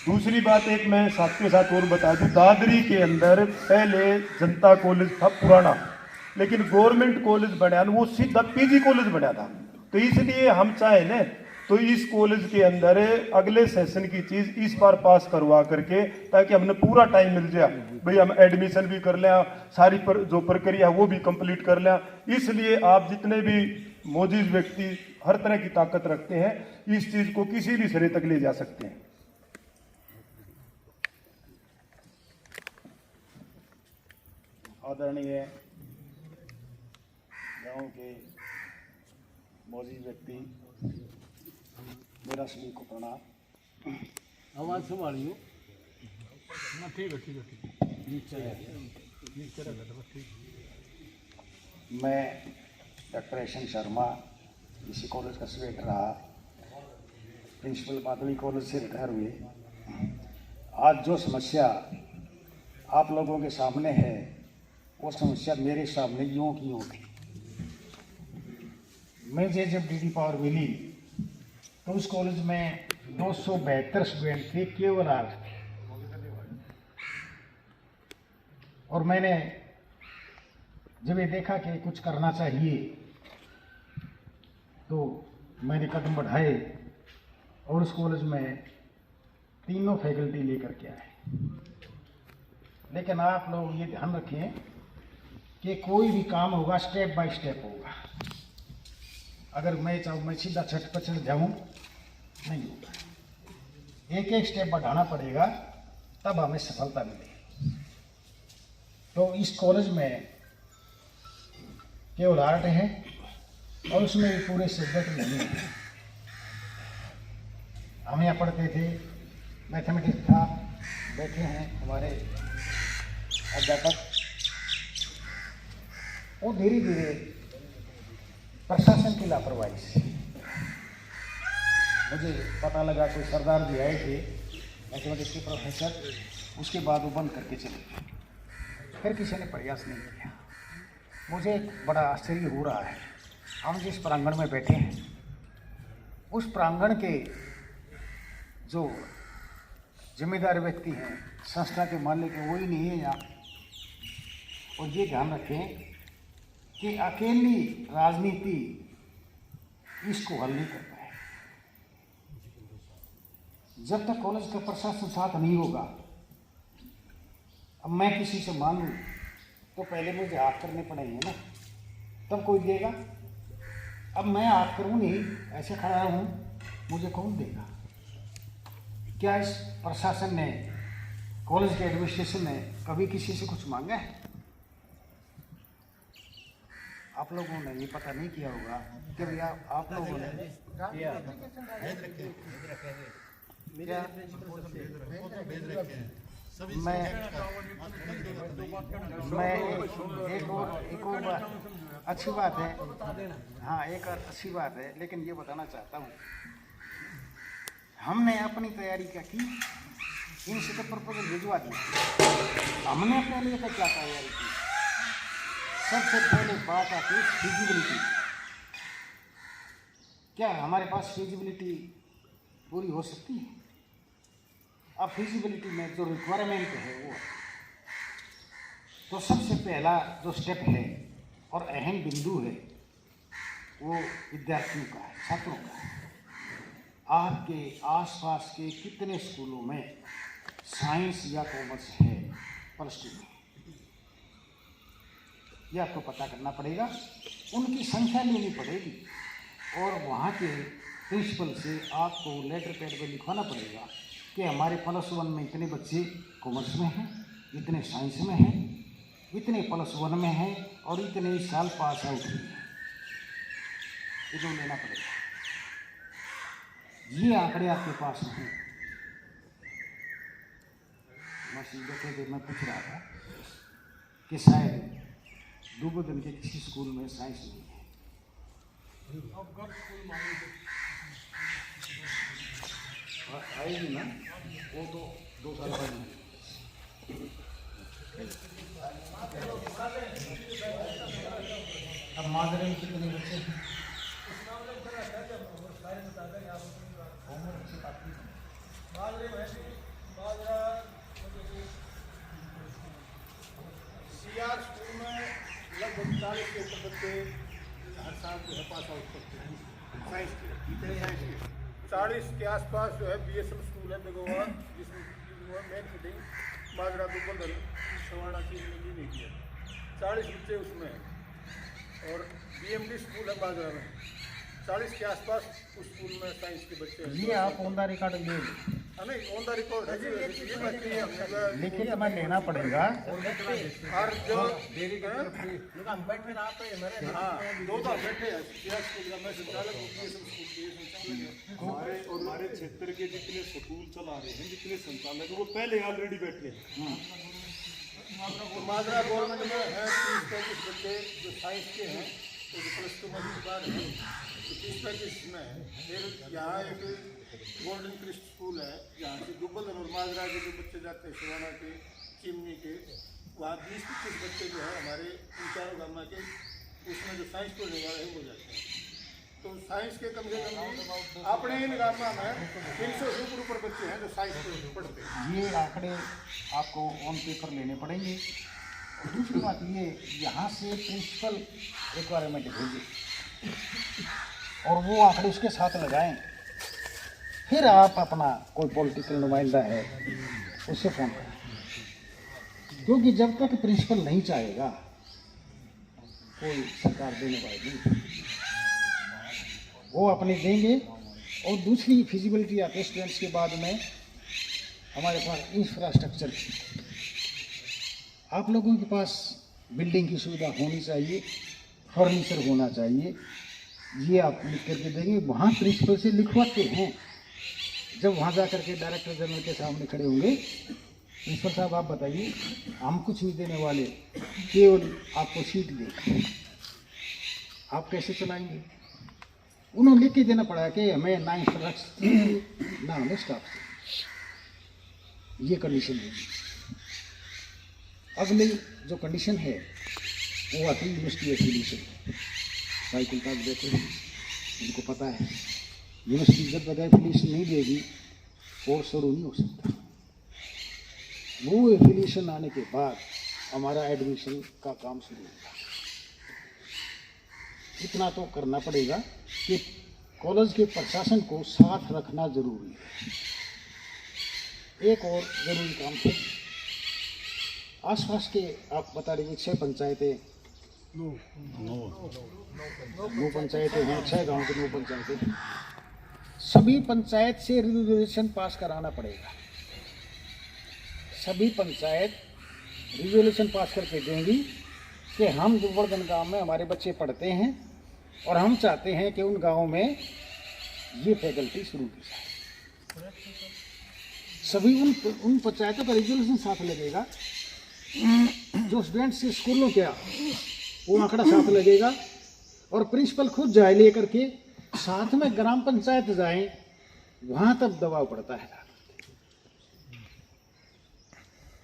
दूसरी बात एक मैं साथ के साथ और बता दूं, दादरी के अंदर पहले जनता कॉलेज था पुराना, लेकिन गवर्नमेंट कॉलेज बना, वो सीधा पीजी कॉलेज बना था। तो इसलिए हम चाहे न तो इस कॉलेज के अंदर अगले सेशन की चीज़ इस बार पास करवा करके, ताकि हमने पूरा टाइम मिल जाए भाई, हम एडमिशन भी कर लें, सारी जो प्रक्रिया वो भी कंप्लीट कर लें। इसलिए आप जितने भी मौजूद व्यक्ति हर तरह की ताकत रखते हैं, इस चीज़ को किसी भी सिरे तक ले जा सकते हैं। आदरणीय गांव के मौजूद व्यक्ति, मेरा सभी को प्रणाम। आवाज संभालियो। ठीक है ठीक है ठीक मैं डॉक्टर एशन शर्मा, इसी कॉलेज का स्टूडेंट रहा, प्रिंसिपल माधवी कॉलेज से रिटायर हुए। आज जो समस्या आप लोगों के सामने है, वो समस्या मेरे सामने यूँ की यूँ थी। मुझे जब डीडी पावर मिली तो उस कॉलेज में 272 स्टूडेंट थे, केवल 8 थे। और मैंने जब ये देखा कि कुछ करना चाहिए, तो मैंने कदम बढ़ाए और उस कॉलेज में तीनों फैकल्टी लेकर के आए। लेकिन आप लोग ये ध्यान रखें कि कोई भी काम होगा स्टेप बाय स्टेप होगा। अगर मैं चाहूँ मैं सीधा छठ पर चढ़ जाऊँ, नहीं होगा। एक एक स्टेप बढ़ाना पड़ेगा, तब हमें सफलता मिलेगी। तो इस कॉलेज में केवल आर्ट है और उसमें भी पूरे सब्जेक्ट नहीं है। हम यहाँ पढ़ते थे, मैथमेटिक्स था, बैठे हैं हमारे अध्यापक, वो धीरे धीरे प्रशासन की लापरवाही से मुझे पता लगा कोई सरदार जी आए थे मैथमेटिक्स के प्रोफेसर, उसके बाद वो बंद करके चले गए। फिर किसी ने प्रयास नहीं किया। मुझे एक बड़ा आश्चर्य हो रहा है, हम जिस प्रांगण में बैठे हैं, उस प्रांगण के जो जिम्मेदार व्यक्ति हैं, संस्था के मालिक हैं, वही नहीं है यहाँ। और ये ध्यान रखें कि अकेली राजनीति इसको हल नहीं कर पाए। जब तक कॉलेज का प्रशासन साथ नहीं होगा, अब मैं किसी से मांगूं तो पहले मुझे हाथ करने पड़ेंगे ना, तब कोई देगा। अब मैं हाथ करूँ नहीं, ऐसे खड़ा हूँ, मुझे कौन देगा? क्या इस प्रशासन ने, कॉलेज के एडमिनिस्ट्रेशन ने कभी किसी से कुछ मांगा है? आप लोगों ने ये पता नहीं किया होगा कि भैया आप लोगों ने क्या मैं एक और अच्छी बात है, हाँ एक और अच्छी बात है, लेकिन ये बताना चाहता हूँ, हमने अपनी तैयारी क्या की, इनसे तो प्रपोजल भिजवा दिया। हमने अपने लिए क्या तैयारी की? सबसे पहले बात आती है फिजिबिलिटी। क्या हमारे पास फिजिबिलिटी पूरी हो सकती है? अब फिजिबिलिटी में जो रिक्वायरमेंट है वो, तो सबसे पहला जो स्टेप है और अहम बिंदु है, वो विद्यार्थियों का है, छात्रों का है। आपके आसपास के कितने स्कूलों में साइंस या कॉमर्स है प्लस टू में? ये आपको पता करना पड़ेगा, उनकी संख्या लेनी पड़ेगी और वहाँ के प्रिंसिपल से आपको लेटर पैड पे लिखवाना पड़ेगा कि हमारे प्लस वन में इतने बच्चे कॉमर्स में हैं, इतने साइंस में हैं, इतने प्लस वन में हैं और इतने इस साल पास आउट हुए हैं। ये जो लेना पड़ेगा, ये आंकड़े आपके पास हैं। मैं पूछ रहा था कि शायद दुबोधन के किसी स्कूल में साइंस नहीं है। आएगी ना, वो तो 2 साल बाद। अब माजरे में कितने बच्चे हैं? बच्चे हर साल जो है पास आउट करते हैं साइंस के 40 के आसपास जो है BSM स्कूल है बेगोवा, जिसमें मेन फिटिंग माजरा दुबल सवाना की नहीं किया, 40 बच्चे उसमें हैं। और BMD स्कूल है बाजरा में, 40 के आसपास उस स्कूल में साइंस के बच्चे हैं। ये आप ऑन द रिकॉर्ड ले लो। नहीं ऑन द रिकॉर्ड है, लेकिन हमें लेना पड़ेगा। और जो हाँ 2 तो बैठे हैं स्कूल का, मैं संचालक हमारे क्षेत्र के जितने स्कूल चला रहे हैं, जितने संचालक वो पहले ऑलरेडी बैठे हैं। माजरा गवर्नमेंट में है 30-35 बच्चे जो साइंस के हैं, तो जो +2 में के बाद है तो 30-35 में है। फिर यहाँ एक गोल्डन क्रिस्ट स्कूल है, जहाँ से दुबल और माजरा के जो बच्चे जाते हैं, शिवाना के, चिमनी के, वहाँ 20-25 बच्चे जो है हमारे इन चारों गामा के उसमें जो साइंस पढ़ने वाले हैं वो जाते हैं। तो साइंस के कम से कम अपने इन गामा में 300 से ऊपर बच्चे हैं जो साइंस पढ़ते हैं। ये आंकड़े आपको ऑन पेपर लेने पड़ेंगे। और दूसरी बात ये, यहाँ से प्रिंसिपल रिक्वायरमेंट भेजे और वो आंकड़े उसके साथ लगाएं, फिर आप अपना कोई पॉलिटिकल नुमाइंदा है उससे फ़ोन करें, क्योंकि जब तक प्रिंसिपल नहीं चाहेगा कोई सरकार देने वाली वो अपने देंगे। और दूसरी फिजिबिलिटी ऑफ स्टूडेंट्स के बाद में हमारे पास इंफ्रास्ट्रक्चर, आप लोगों के पास बिल्डिंग की सुविधा होनी चाहिए, फर्नीचर होना चाहिए, ये आप लिख करके देंगे। वहाँ प्रिंसिपल से लिखवाते हैं, जब वहाँ जा कर के डायरेक्टर जनरल के सामने खड़े होंगे, प्रिंसिपल साहब आप बताइए, हम कुछ नहीं देने वाले, केवल आपको सीट दें, आप कैसे चलाएंगे? उन्होंने लिख के देना पड़ा कि हमें ना इंफ्रास्ट्रक्चर ना हमें स्टाफ से, ये कंडीशन है। अगली जो कंडीशन है वो आती है यूनिवर्सिटी एफिलिएशन। साइकिल तक देते हैं, उनको पता है यूनिवर्सिटी जब तक एफिलिएशन नहीं देगी कोर्स शुरू नहीं हो सकता। वो एफिलिएशन आने के बाद हमारा एडमिशन का काम शुरू होगा। इतना तो करना पड़ेगा कि कॉलेज के प्रशासन को साथ रखना जरूरी है। एक और ज़रूरी काम है, आसपास के आप बता रहे 6 पंचायतें, 9 पंचायतें हैं, 6 गांव के 9 पंचायतें, सभी पंचायत से रिजोल्यूशन पास कराना पड़ेगा। सभी पंचायत रिजोल्यूशन पास करके देंगी कि हम गोवर्धन गांव में हमारे बच्चे पढ़ते हैं और हम चाहते हैं कि उन गांवों में ये फैकल्टी शुरू की जाए। सभी उन पंचायतों का रिजोल्यूशन साथ लगेगा, जो स्टूडेंट्स के स्कूलों के वो आंकड़ा साथ लगेगा, और प्रिंसिपल खुद जाए ले करके साथ में ग्राम पंचायत जाएं, वहाँ तब दबाव पड़ता है।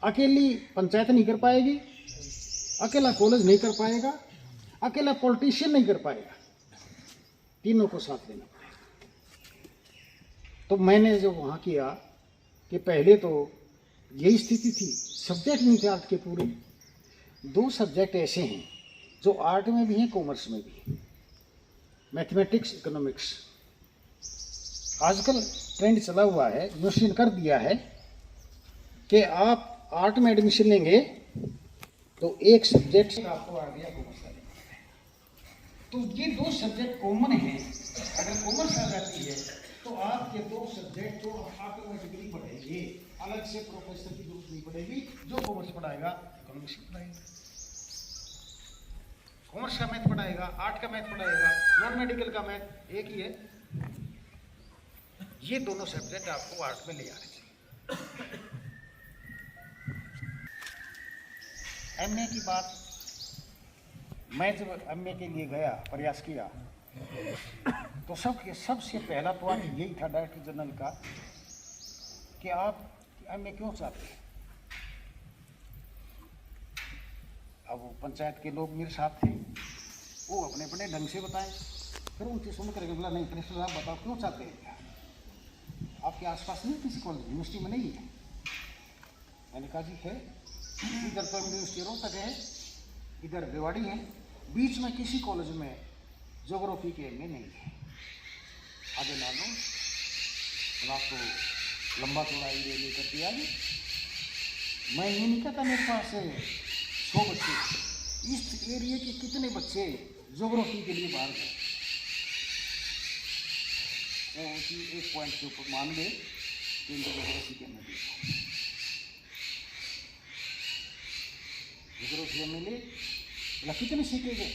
अकेली पंचायत नहीं कर पाएगी, अकेला कॉलेज नहीं कर पाएगा, अकेला पॉलिटिशियन नहीं कर पाएगा, तीनों को साथ देना पड़ेगा। तो मैंने जो वहाँ किया कि पहले तो यही स्थिति थी, सब्जेक्ट नहीं थे आर्ट के पूरे। 2 सब्जेक्ट ऐसे हैं जो आर्ट में भी हैं, कॉमर्स में भी हैं, मैथमेटिक्स, इकोनॉमिक्स। आजकल ट्रेंड चला हुआ है, यूनिवर्सिटी ने कर दिया है कि आप आर्ट में एडमिशन लेंगे तो एक सब्जेक्ट आपको आ गया कॉमर्स का। तो ये 2 सब्जेक्ट कॉमन हैं, अगर कॉमर्स आ जाती है तो आपके 2 सब्जेक्ट तो ऑटोमेटिकली बढ़ेंगे, अलग से प्रोफेसर की जरूरत नहीं पड़ेगी। जो कॉमर्स पढ़ाएगा इकोनॉमिक्स पढ़ाएगा, कॉमर्स का मैथ पढ़ाएगा, आर्ट का मैथ पढ़ाएगा, नॉन मेडिकल का मैथ एक ही है। ये दोनों सब्जेक्ट आपको आर्ट में ले आने चाहिए। एमए की बात, मैं जब एमए के लिए गया, प्रयास किया, तो सबसे पहला पॉइंट यही था डायरेक्टर जनरल का कि आप एमए क्यों चाहते हैं। अब वो पंचायत के लोग मेरे साथ थे, वो अपने अपने ढंग से बताएं, फिर उनसे सुन करके बोला नहीं प्रिंसिपल साहब बताओ क्यों चाहते हैं, आपके आसपास नहीं किसी कॉलेज यूनिवर्सिटी में नहीं है। मैंने कहा जी है, इधर तो यूनिवर्सिटी रोहतक है, इधर रेवाड़ी है, बीच में किसी कॉलेज में ज्योग्राफी के में नहीं है। आगे ला लो, क्लास तो लंबा चौड़ा एरिया लेकर के आगे। मैं ये नहीं कहता मेरे पास 100 बच्चे, इस एरिया के कितने बच्चे ज्योग्राफी के लिए बाहर गए, एक पॉइंट के ऊपर मान गए कि इनको ज्योग्राफी के में ज्योग्राफी मिले, बोला कितने सीखेंगे?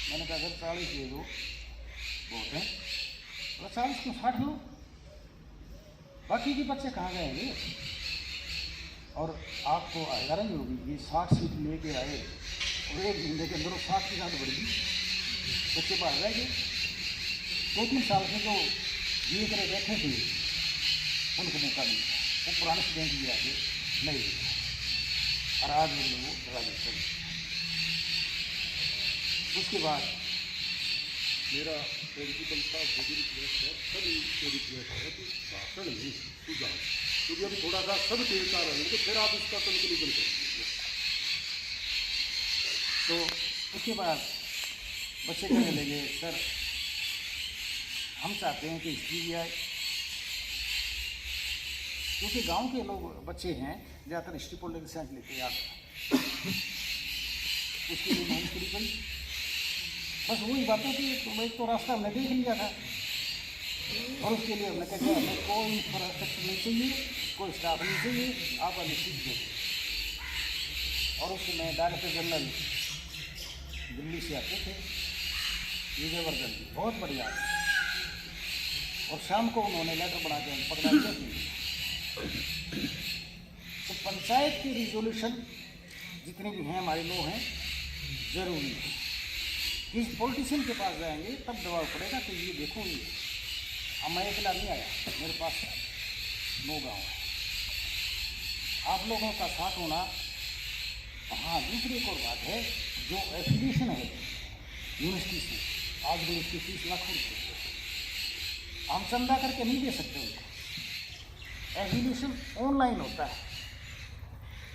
मैंने कहा सर 40 ले लो, बहुत है। बोला 40 क्यों, 60 लो, बाकी के बच्चे कहाँ गएंगे? और आपको हैरानी होगी, ये 60 सीट लेके आए और 1 महीने के अंदर 60 की साथ बढ़ गई, बच्चे बाहर रह गए। 2-3 साल से जो दिए करे बैठे थे उनको मौका मिला, वो पुराने स्टूडेंट भी आगे नहीं दिया और आज वो लोग ग्रेजुएशन। उसके बाद मेरा प्रिंसिपल साहब जो भी रिक्वेस्ट है, सभी से रिक्वेस्ट है कि भाषण नहीं सुझाव, क्योंकि अभी थोड़ा सा सब टेढ़ता रहेंगे तो फिर आप इसका कंक्लूजन कर दीजिए। तो उसके बाद बच्चे कहने लगे सर हम चाहते हैं कि हिस्ट्री भी आए, क्योंकि गांव के लोग बच्चे हैं ज़्यादातर हिस्ट्री पॉलिटिकल साइंस लेके आते हैं। उसके लिए मैं हिस्ट्री पढ़ी, बस वही बातें थी। एक तो रास्ता हमने देख लिया था और उसके लिए हमने कहा हमें कोई इंफ्रास्ट्रक्चर नहीं चाहिए, कोई स्टाफ नहीं चाहिए, आप हमें सीख दो। और उसमें डायरेक्टर जनरल दिल्ली से आते थे, विजयवर्धन जी, बहुत बढ़िया। और शाम को उन्होंने लेटर बना के पकड़ा दिया थी। तो पंचायत की रिजोल्यूशन जितने भी हैं हमारे लोग हैं जरूरी है। इस पॉलिटिशियन के पास जाएंगे तब दबाव पड़ेगा कि ये देखो ये, अब मैं अकेला नहीं आया, मेरे पास 9 गाँव है, आप लोगों का साथ होना। हाँ, दूसरी एक और बात है, जो एफिलिएशन है यूनिवर्सिटी से, आज भी उसकी फीस लाखों रुपये, हम चंदा करके नहीं दे सकते उनको। एफिलिएशन ऑनलाइन होता है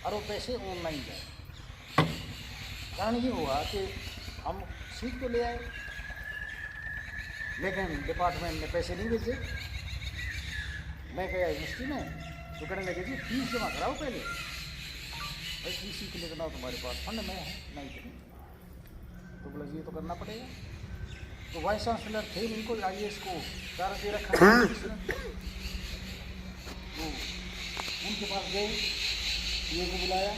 और वो पैसे ऑनलाइन जाए। कारण ये हुआ कि हम सीट तो ले आए लेकिन डिपार्टमेंट ने पैसे नहीं भेजे। मैं गया यूनिवर्सिटी में तो कहने लगे जी फीस जमा कराओ पहले, भाई फीस सीख लेकर ना तुम्हारे पास फंड में है नहीं करें, तो बोला जी ये तो करना पड़ेगा। तो वाइस चांसलर थे इनको IAS को चार्ज दे रखा, तो उनके पास गए, ये को बुलाया,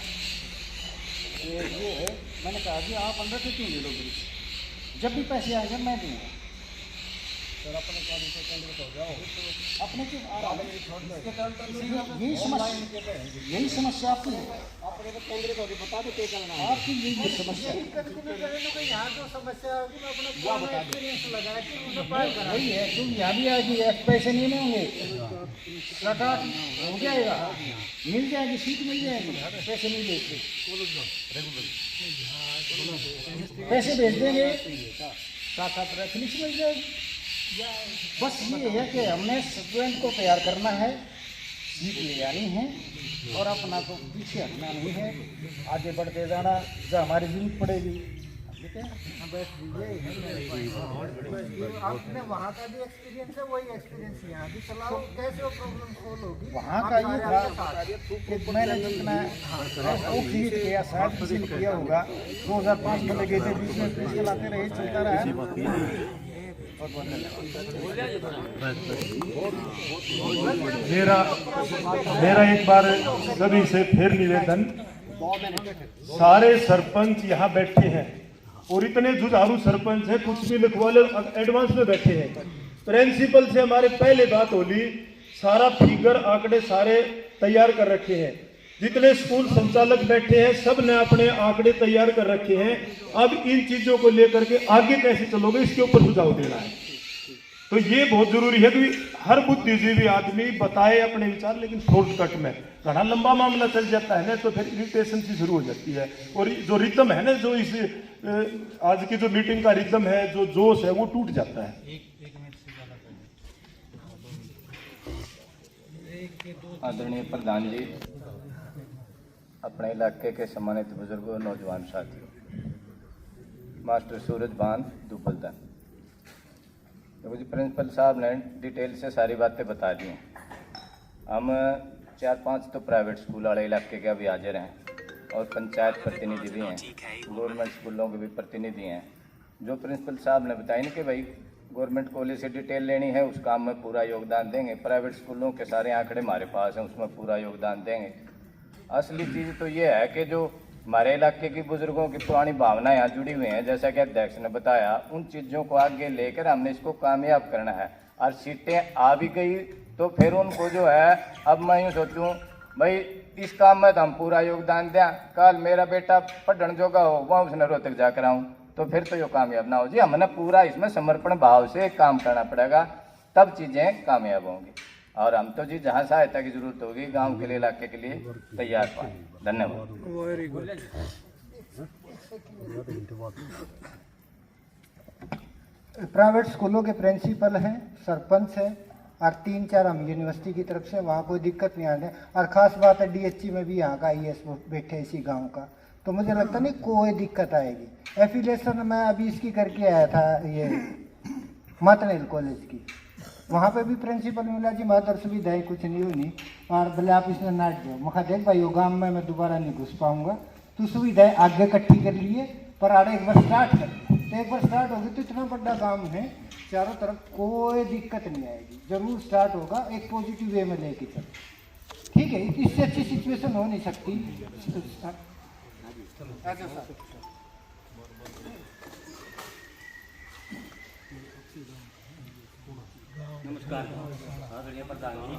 ये है। मैंने कहा जी आप अंदर से क्यों ले लो, जब भी पैसे आएंगे मैं दूँगा। सर अपने केंद्र हो जाओ, अपने क्यों यही समस्या आपकी है, अपने केंद्र को बता दो क्या करना है आपकी, यही समस्या। यहाँ जो समस्या होगी मैं अपना एक्सपीरियंस लगा के वही है, क्योंकि यहाँ भी आएगी पैसे नहीं होंगे, स्टार्ट हो जाएगा, मिल जाएगी सीट, मिल जाएगी, पैसे नहीं देते, पैसे भेज देंगे, साथ रेफरेंस मिल जाएगी। बस ये है कि हमने स्टूडेंट को तैयार करना है, सीट ले आनी है और अपना को पीछे हटना नहीं है, आगे बढ़ते जाना जहाँ हमारी जरूरत पड़ेगी। आपने वहाँ का भी एक्सपीरियंस है, वही एक्सपीरियंस यहाँ भी चलाओ, कैसे वो प्रॉब्लम सोल्व होगी। वहाँ का ये था कि मैंने जितना फीस किया, शायद किसी ने किया होगा, 2005 में लगे थे, बीच में फीस चलाते रहे, चलता रहा। मेरा एक बार सभी से फिर निवेदन, सारे सरपंच यहाँ बैठे हैं और इतने जुझारू सरपंच हैं, कुछ भी लिखवा लो, एडवांस में बैठे हैं। प्रिंसिपल से हमारे पहले बात होली, सारा फिगर आंकड़े सारे तैयार कर रखे हैं, जितने स्कूल संचालक बैठे हैं सब ने अपने आंकड़े तैयार कर रखे हैं। अब इन चीजों को लेकर के आगे कैसे चलोगे, इसके ऊपर सुझाव देना है। तो ये बहुत जरूरी है कि हर बुद्धिजीवी आदमी बताए अपने विचार, लेकिन शॉर्टकट में। घना लंबा मामला चल जाता है ना तो फिर इरिटेशन सी शुरू हो जाती है, और जो रिदम है ना, जो इस आज की जो मीटिंग का रिदम है, जो जोश है, वो टूट जाता है। आदरणीय प्रधान जी, अपने इलाके के सम्मानित बुजुर्गों, नौजवान साथियों, मास्टर सूरज बांध दुबलदन। तो मुझे प्रिंसिपल साहब ने डिटेल से सारी बातें बता दी हैं। हम 4-5 तो प्राइवेट स्कूल वाले इलाके के अभी हाजिर हैं और पंचायत प्रतिनिधि भी हैं, गवर्नमेंट स्कूलों के भी प्रतिनिधि हैं। जो प्रिंसिपल साहब ने बताया ना कि भाई गवर्नमेंट कॉलेज से डिटेल लेनी है, उस काम में पूरा योगदान देंगे। प्राइवेट स्कूलों के सारे आंकड़े हमारे पास हैं, उसमें पूरा योगदान देंगे। असली चीज़ तो ये है कि जो हमारे इलाके की बुजुर्गों की पुरानी भावना यहाँ जुड़ी हुई हैं, जैसा कि अध्यक्ष ने बताया, उन चीज़ों को आगे लेकर हमने इसको कामयाब करना है। और सीटें आ भी गई तो फिर उनको जो है, अब मैं यूँ सोचूं भाई इस काम में तो हम पूरा योगदान दें। कल मेरा बेटा पढ़ने जोगा हो, वहाँ उसने रोहतक जाकर आऊँ, तो फिर तो ये कामयाब ना हो जी। हमने पूरा इसमें समर्पण भाव से काम करना पड़ेगा, तब चीज़ें कामयाब होंगी। और हम तो जी जहाँ सहायता की जरूरत होगी गांव के लिए, इलाके के लिए तैयार पाएँ। धन्यवाद। Very good. प्राइवेट स्कूलों के प्रिंसिपल हैं, सरपंच है और 3-4 हम यूनिवर्सिटी की तरफ से, वहाँ कोई दिक्कत नहीं आने। और ख़ास बात है DHC में भी यहाँ का IAS बैठे इसी गांव का, तो मुझे लगता नहीं कोई दिक्कत आएगी। एफिलेशन मैं अभी इसकी करके आया था, ये मतनेल कॉलेज की, वहाँ पे भी प्रिंसिपल मिला जी मातर सुविधाएँ कुछ नहीं हुई। और बोले आप इसमें नाट दो, मैं देख भाई वो गाँव में मैं दोबारा नहीं घुस पाऊँगा, तो सुविधाएँ आगे इकट्ठी कर लिए पर आड़े एक बार स्टार्ट कर, तो एक बार स्टार्ट होगी तो इतना बड़ा काम है, चारों तरफ कोई दिक्कत नहीं आएगी। जरूर स्टार्ट होगा, एक पॉजिटिव वे में लेके चल, ठीक है। इससे अच्छी सिचुएशन हो नहीं सकती। नमस्कार आदरणीय प्रधान जी।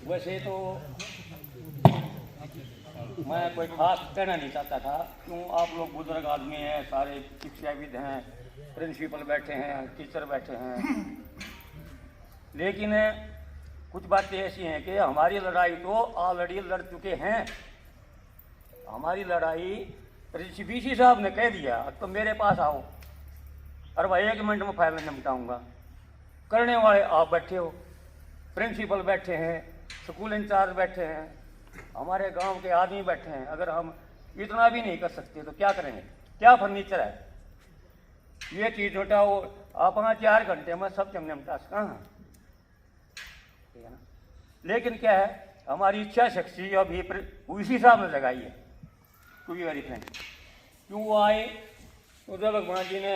वैसे तो मैं कोई खास कहना नहीं चाहता था, क्यों आप लोग बुजुर्ग आदमी हैं, सारे शिक्षाविद हैं, प्रिंसिपल बैठे हैं, टीचर बैठे हैं, लेकिन कुछ बातें ऐसी हैं कि हमारी लड़ाई तो ऑलरेडी लड़ चुके हैं। हमारी लड़ाई VC साहब ने कह दिया, तो मेरे पास आओ और भाई 1 मिनट में फाइल निपटाऊंगा। करने वाले आप बैठे हो, प्रिंसिपल बैठे हैं, स्कूल इंचार्ज बैठे हैं, हमारे गांव के आदमी बैठे हैं। अगर हम इतना भी नहीं कर सकते तो क्या करेंगे? क्या फर्नीचर है? ये चीज़ हटाओ, आप वहाँ 4 घंटे में सब निपटा कहाँ, लेकिन क्या है, हमारी इच्छा शक्ति अभी उसी हिसाब में लगाई है। टू बी वेरी फ्रेंक, क्यों वो आए तो जब भगवान जी ने,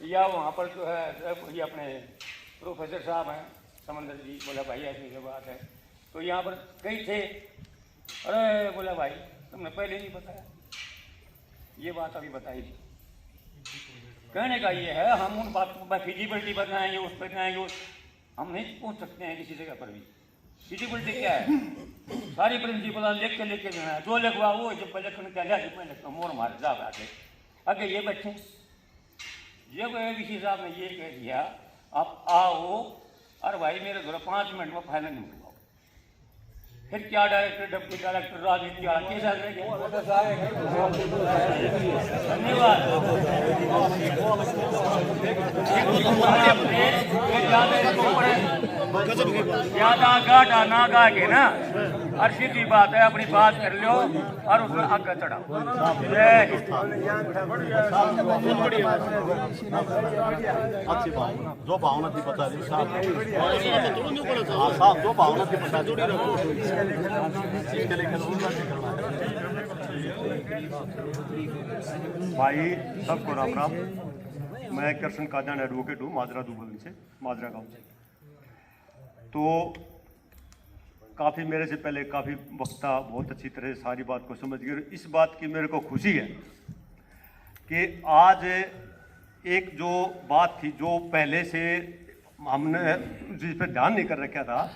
या वहाँ पर जो है ये अपने प्रोफेसर साहब हैं समंदर जी, बोला भाई ऐसी की बात है, तो यहाँ पर कई थे। अरे बोला भाई तुमने पहले नहीं बताया, ये बात अभी बताई थी। कहने का ये है, हम उन बात को फिजिबिलिटी बताएंगे, उस पर जाएंगे, हम नहीं पहुँच सकते हैं किसी जगह पर भी। फिजिबिलिटी क्या है? सारी प्रिंसिपल लिख के देना है, जो लिखवा वो जब लिखने क्या लिया, मैं लिखता मोर मारे जा आगे ये बैठे, ये VC साहब ने ये कह दिया आप आओ, अरे भाई मेरे घर 5 मिनट में फाइल निपटवाओ। फिर क्या डायरेक्टर, डिप्टी डायरेक्टर, राजनीति धन्यवाद। ज्यादा गाटा ना गा के ना, और सीधी बात है, अपनी बात कर लो और उसमें आगे चढ़ाओ। अच्छी बात, जो भावना थी बता दी साहब, जो भावना थी बता दी। भाई सबको राम राम। मैं कृष्ण काजान एडवोकेट हूँ, माजरा दुबल से, माजरा गाँव से। तो काफ़ी मेरे से पहले काफ़ी वक्ता बहुत अच्छी तरह से सारी बात को समझ गए। इस बात की मेरे को खुशी है कि आज एक जो बात थी जो पहले से हमने जिस पर ध्यान नहीं कर रखा था,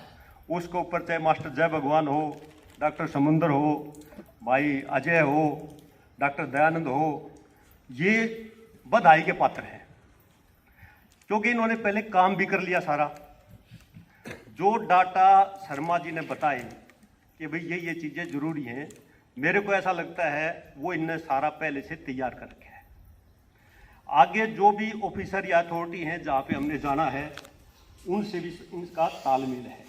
उसके ऊपर चाहे मास्टर जय भगवान हो, डॉक्टर समुंदर हो, भाई अजय हो, डॉक्टर दयानंद हो, ये बधाई के पात्र हैं, क्योंकि इन्होंने पहले काम भी कर लिया सारा। जो डाटा शर्मा जी ने बताए कि भाई ये चीज़ें ज़रूरी हैं, मेरे को ऐसा लगता है वो इनने सारा पहले से तैयार कर रखा है। आगे जो भी ऑफिसर या अथॉरिटी हैं जहाँ पे हमने जाना है, उनसे भी इनका तालमेल है।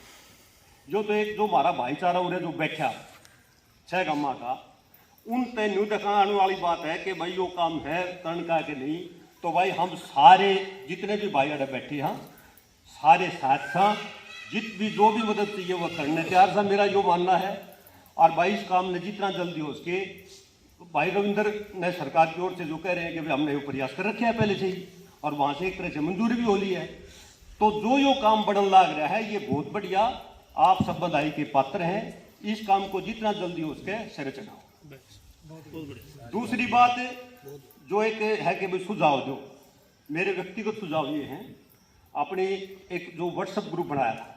जो तो एक जो हमारा भाईचारा उन्हें जो बैठा 6 गम्मा का, उन तय न्यू दिखाने वाली बात है कि भाई वो काम है तन का कि नहीं। तो भाई हम सारे जितने भी भाई अड़े बैठे हैं सारे साथ था, भी जो भी मदद चाहिए वह करने तैयार था, मेरा जो मानना है। और भाई इस काम ने जितना जल्दी हो सके, भाई रविंद्र ने सरकार की ओर से जो कह रहे हैं कि भाई हमने वो प्रयास कर रखे हैं पहले से ही, और वहाँ से एक तरह से मंजूरी भी हो ली है। तो जो यो काम बढ़न लग रहा है ये बहुत बढ़िया, आप सब बधाई के पात्र हैं। इस काम को जितना जल्दी हो सके सिरे चढ़ाओ। दूसरी बात जो एक है कि भाई सुझाव, जो मेरे व्यक्तिगत सुझाव ये हैं, अपने एक जो व्हाट्सएप ग्रुप बनाया था,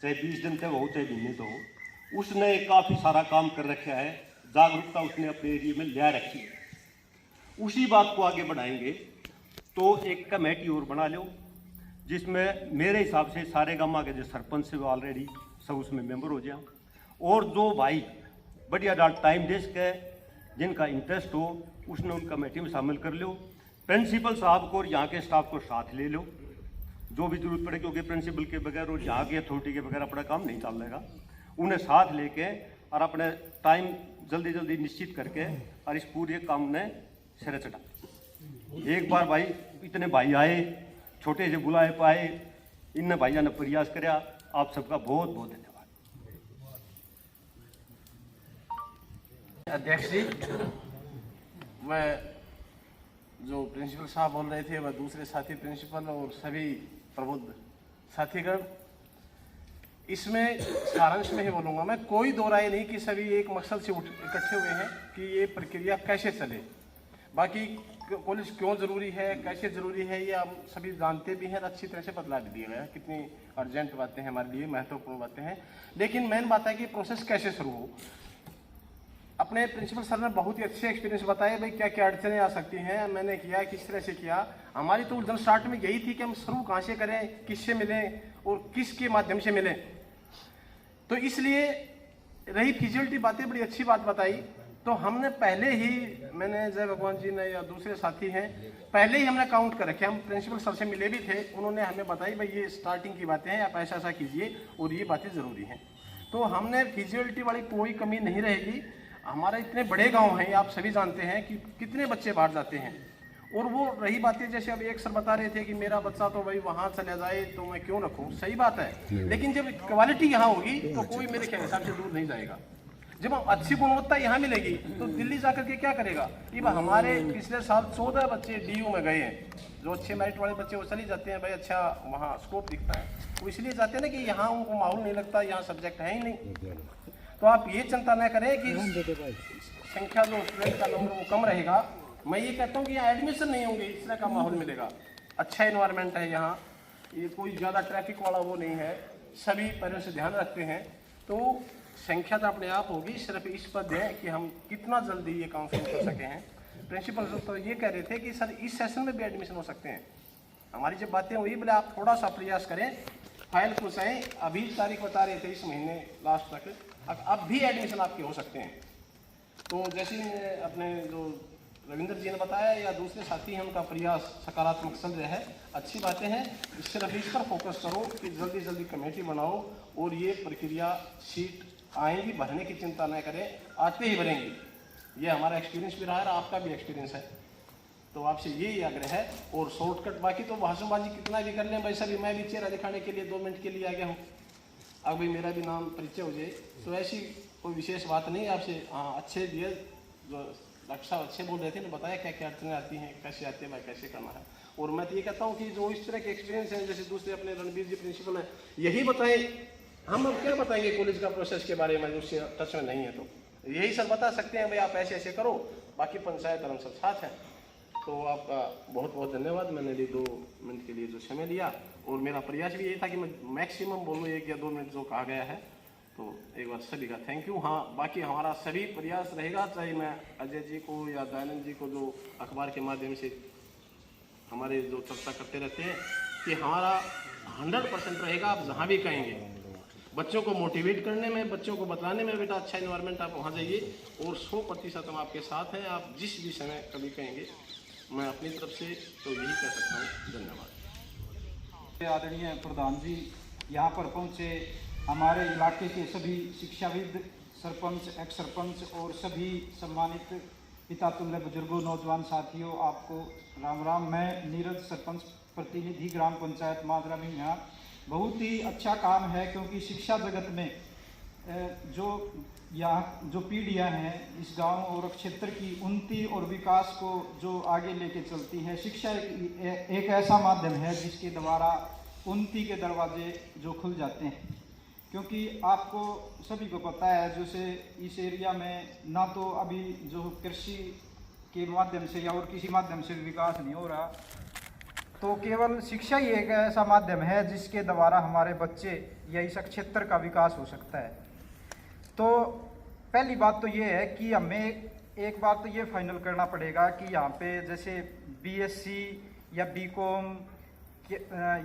चाहे 20 दिन से हो चाहे महीने तो हो, उसने काफ़ी सारा काम कर रखा है, जागरूकता उसने अपने एरिया में ले रखी है। उसी बात को आगे बढ़ाएंगे तो एक कमेटी और बना लो, जिसमें मेरे हिसाब से सारे गाँव के जो सरपंच से वो ऑलरेडी सब उसमें मेंबर हो जाए, और जो भाई बढ़िया टाइम दे सके, जिनका इंटरेस्ट हो, उसने उन कमेटी में शामिल कर लो। प्रिंसिपल साहब को और यहाँ के स्टाफ को साथ ले लो, जो भी जरूरत पड़े, क्योंकि प्रिंसिपल के बगैर और यहाँ की अथॉरिटी के बगैर अपना काम नहीं चल रहेगा। उन्हें साथ लेके और अपने टाइम जल्दी जल्दी निश्चित करके और इस पूरे काम ने सिरे चढ़ा। एक बार भाई इतने भाई आए, छोटे से बुलाए पाए, इन भाइयों ने प्रयास कराया, आप सबका बहुत बहुत धन्यवाद। अध्यक्ष जी, मैं जो प्रिंसिपल साहब बोल रहे थे वह दूसरे साथी प्रिंसिपल और सभी प्रबुद्ध साथीगण, इसमें सारांश में ही बोलूँगा मैं। कोई दो राय नहीं कि सभी एक मकसद से इकट्ठे हुए हैं कि ये प्रक्रिया कैसे चले। बाकी कॉलेज क्यों ज़रूरी है, कैसे ज़रूरी है, ये हम सभी जानते भी हैं, अच्छी तरह से बतला भी दिया गया है। कितनी अर्जेंट बातें हैं हमारे लिए, महत्वपूर्ण बातें हैं। लेकिन मेन बात है कि प्रोसेस कैसे शुरू हो। अपने प्रिंसिपल सर ने बहुत ही अच्छे एक्सपीरियंस बताए, भाई क्या क्या अड़चनें आ सकती हैं, मैंने किया, किस तरह से किया। हमारी तो उलझन स्टार्ट में यही थी कि हम शुरू कहाँ से करें, किससे मिलें और किसके माध्यम से मिलें। तो इसलिए रही फिजिबिलिटी बातें, बड़ी अच्छी बात बताई। तो हमने पहले ही, मैंने जय भगवान जी ने या दूसरे साथी हैं, पहले ही हमने काउंट कर रखे। हम प्रिंसिपल सर से मिले भी थे, उन्होंने हमें बताई भाई ये स्टार्टिंग की बातें हैं, आप ऐसा ऐसा कीजिए और ये बातें ज़रूरी हैं। तो हमने फिजिबिलिटी वाली कोई कमी नहीं रहेगी। हमारे इतने बड़े गांव हैं, आप सभी जानते हैं कि कितने बच्चे बाहर जाते हैं। और वो रही बातें, जैसे अब एक सर बता रहे थे कि मेरा बच्चा तो भाई वहाँ चला जाए तो मैं क्यों रखूँ, सही बात है। लेकिन जब क्वालिटी यहाँ होगी तो कोई मेरे ख्याल हिसाब से दूर नहीं जाएगा। जब अच्छी गुणवत्ता यहाँ मिलेगी तो दिल्ली जाकर के क्या करेगा। कि हमारे पिछले साल 14 बच्चे DU में गए हैं, जो अच्छे मेरिट वाले बच्चे वो चले जाते हैं, भाई अच्छा वहाँ स्कोप दिखता है, वो इसलिए जाते हैं ना कि यहाँ उनको माहौल नहीं लगता, यहाँ सब्जेक्ट है ही नहीं। तो आप ये चिंता न करें कि संख्या जो स्टूडेंट का नंबर वो कम रहेगा। मैं ये कहता हूँ कि यहाँ एडमिशन नहीं होंगे, इस तरह का माहौल मिलेगा, अच्छा इन्वायरमेंट है यहाँ, ये कोई ज़्यादा ट्रैफिक वाला वो नहीं है, सभी पेरेंट्स से ध्यान रखते हैं। तो संख्या तो अपने आप होगी, सिर्फ इस पर है कि हम कितना जल्दी ये काम शुरू कर सके हैं। प्रिंसिपल सर तो ये कह रहे थे कि सर इस सेशन में भी एडमिशन हो सकते हैं। हमारी जब बातें हुई, बोले आप थोड़ा सा प्रयास करें, फाइल पहुँचाएँ। अभी तारीख बता रहे थे इस महीने लास्ट तक, अब भी एडमिशन आपके हो सकते हैं। तो जैसे अपने जो रविंद्र जी ने बताया या दूसरे साथी हैं, उनका प्रयास सकारात्मक चल रहा है, अच्छी बातें हैं। सिर्फ इस पर फोकस करो कि जल्दी जल्दी कमेटी बनाओ और ये प्रक्रिया सीट आएंगी, भरने की चिंता न करें, आते ही भरेंगी। ये हमारा एक्सपीरियंस भी रहा है, आपका भी एक्सपीरियंस है। तो आपसे यही आग्रह है। और शॉर्टकट बाकी तो भाषणबाजी कितना भी कर लें, वैसा भी मैं भी चेहरा दिखाने के लिए 2 मिनट के लिए आ गया हूँ। अब भाई मेरा भी नाम परिचय हो जाए, तो ऐसी कोई विशेष बात नहीं है आपसे। हाँ, अच्छे दिए, जो डॉक्टर साहब अच्छे बोल रहे थे ना, बताया क्या क्या अड़चनें आती हैं, कैसे आती है, भाई कैसे करना है। और मैं तो ये कहता हूँ कि जो इस तरह के एक्सपीरियंस हैं, जैसे दूसरे अपने रणबीर जी प्रिंसिपल हैं, यही बताएं। हम अब क्या बताएंगे कॉलेज का प्रोसेस के बारे में, उससे टच में नहीं है, तो यही सर बता सकते हैं भाई आप ऐसे ऐसे करो, बाकी पंचायत और हम सब साथ हैं। तो आपका बहुत बहुत धन्यवाद। मैंने भी 2 मिनट के लिए जो समय लिया, और मेरा प्रयास भी यही था कि मैं मैक्सिमम बोलूँ 1 या 2 मिनट जो कहा गया है। तो एक बार सभी का थैंक यू। हाँ, बाकी हमारा सभी प्रयास रहेगा, चाहे मैं अजय जी को या दयानंद जी को जो अखबार के माध्यम से हमारे जो चर्चा करते रहते हैं, कि हमारा 100% रहेगा। आप जहाँ भी कहेंगे, बच्चों को मोटिवेट करने में, बच्चों को बताने में, बेटा अच्छा इन्वायरमेंट आप वहाँ जाइए, और 100% हम आपके साथ हैं। आप जिस भी समय कभी कहेंगे, मैं अपनी तरफ से तो यही कह सकता हूँ। धन्यवाद। आदरणीय प्रधान जी यहाँ पर पहुँचे, हमारे इलाके के सभी शिक्षाविद, सरपंच, एक्स सरपंच और सभी सम्मानित पिता तुल्य बुजुर्गों, नौजवान साथियों, आपको राम राम। मैं नीरज, सरपंच प्रतिनिधि ग्राम पंचायत माजरा में। यहाँ बहुत ही अच्छा काम है, क्योंकि शिक्षा जगत में जो यहाँ जो पीढ़ियाँ हैं इस गांव और क्षेत्र की उन्नति और विकास को जो आगे लेके चलती हैं, शिक्षा एक ऐसा माध्यम है जिसके द्वारा उन्नति के दरवाजे जो खुल जाते हैं। क्योंकि आपको सभी को पता है, जैसे इस एरिया में ना तो अभी जो कृषि के माध्यम से या और किसी माध्यम से विकास नहीं हो रहा, तो केवल शिक्षा ही एक ऐसा माध्यम है जिसके द्वारा हमारे बच्चे या इस क्षेत्र का विकास हो सकता है। तो पहली बात तो ये है कि हमें एक बात तो ये फाइनल करना पड़ेगा कि यहाँ पे जैसे बीएससी या बीकॉम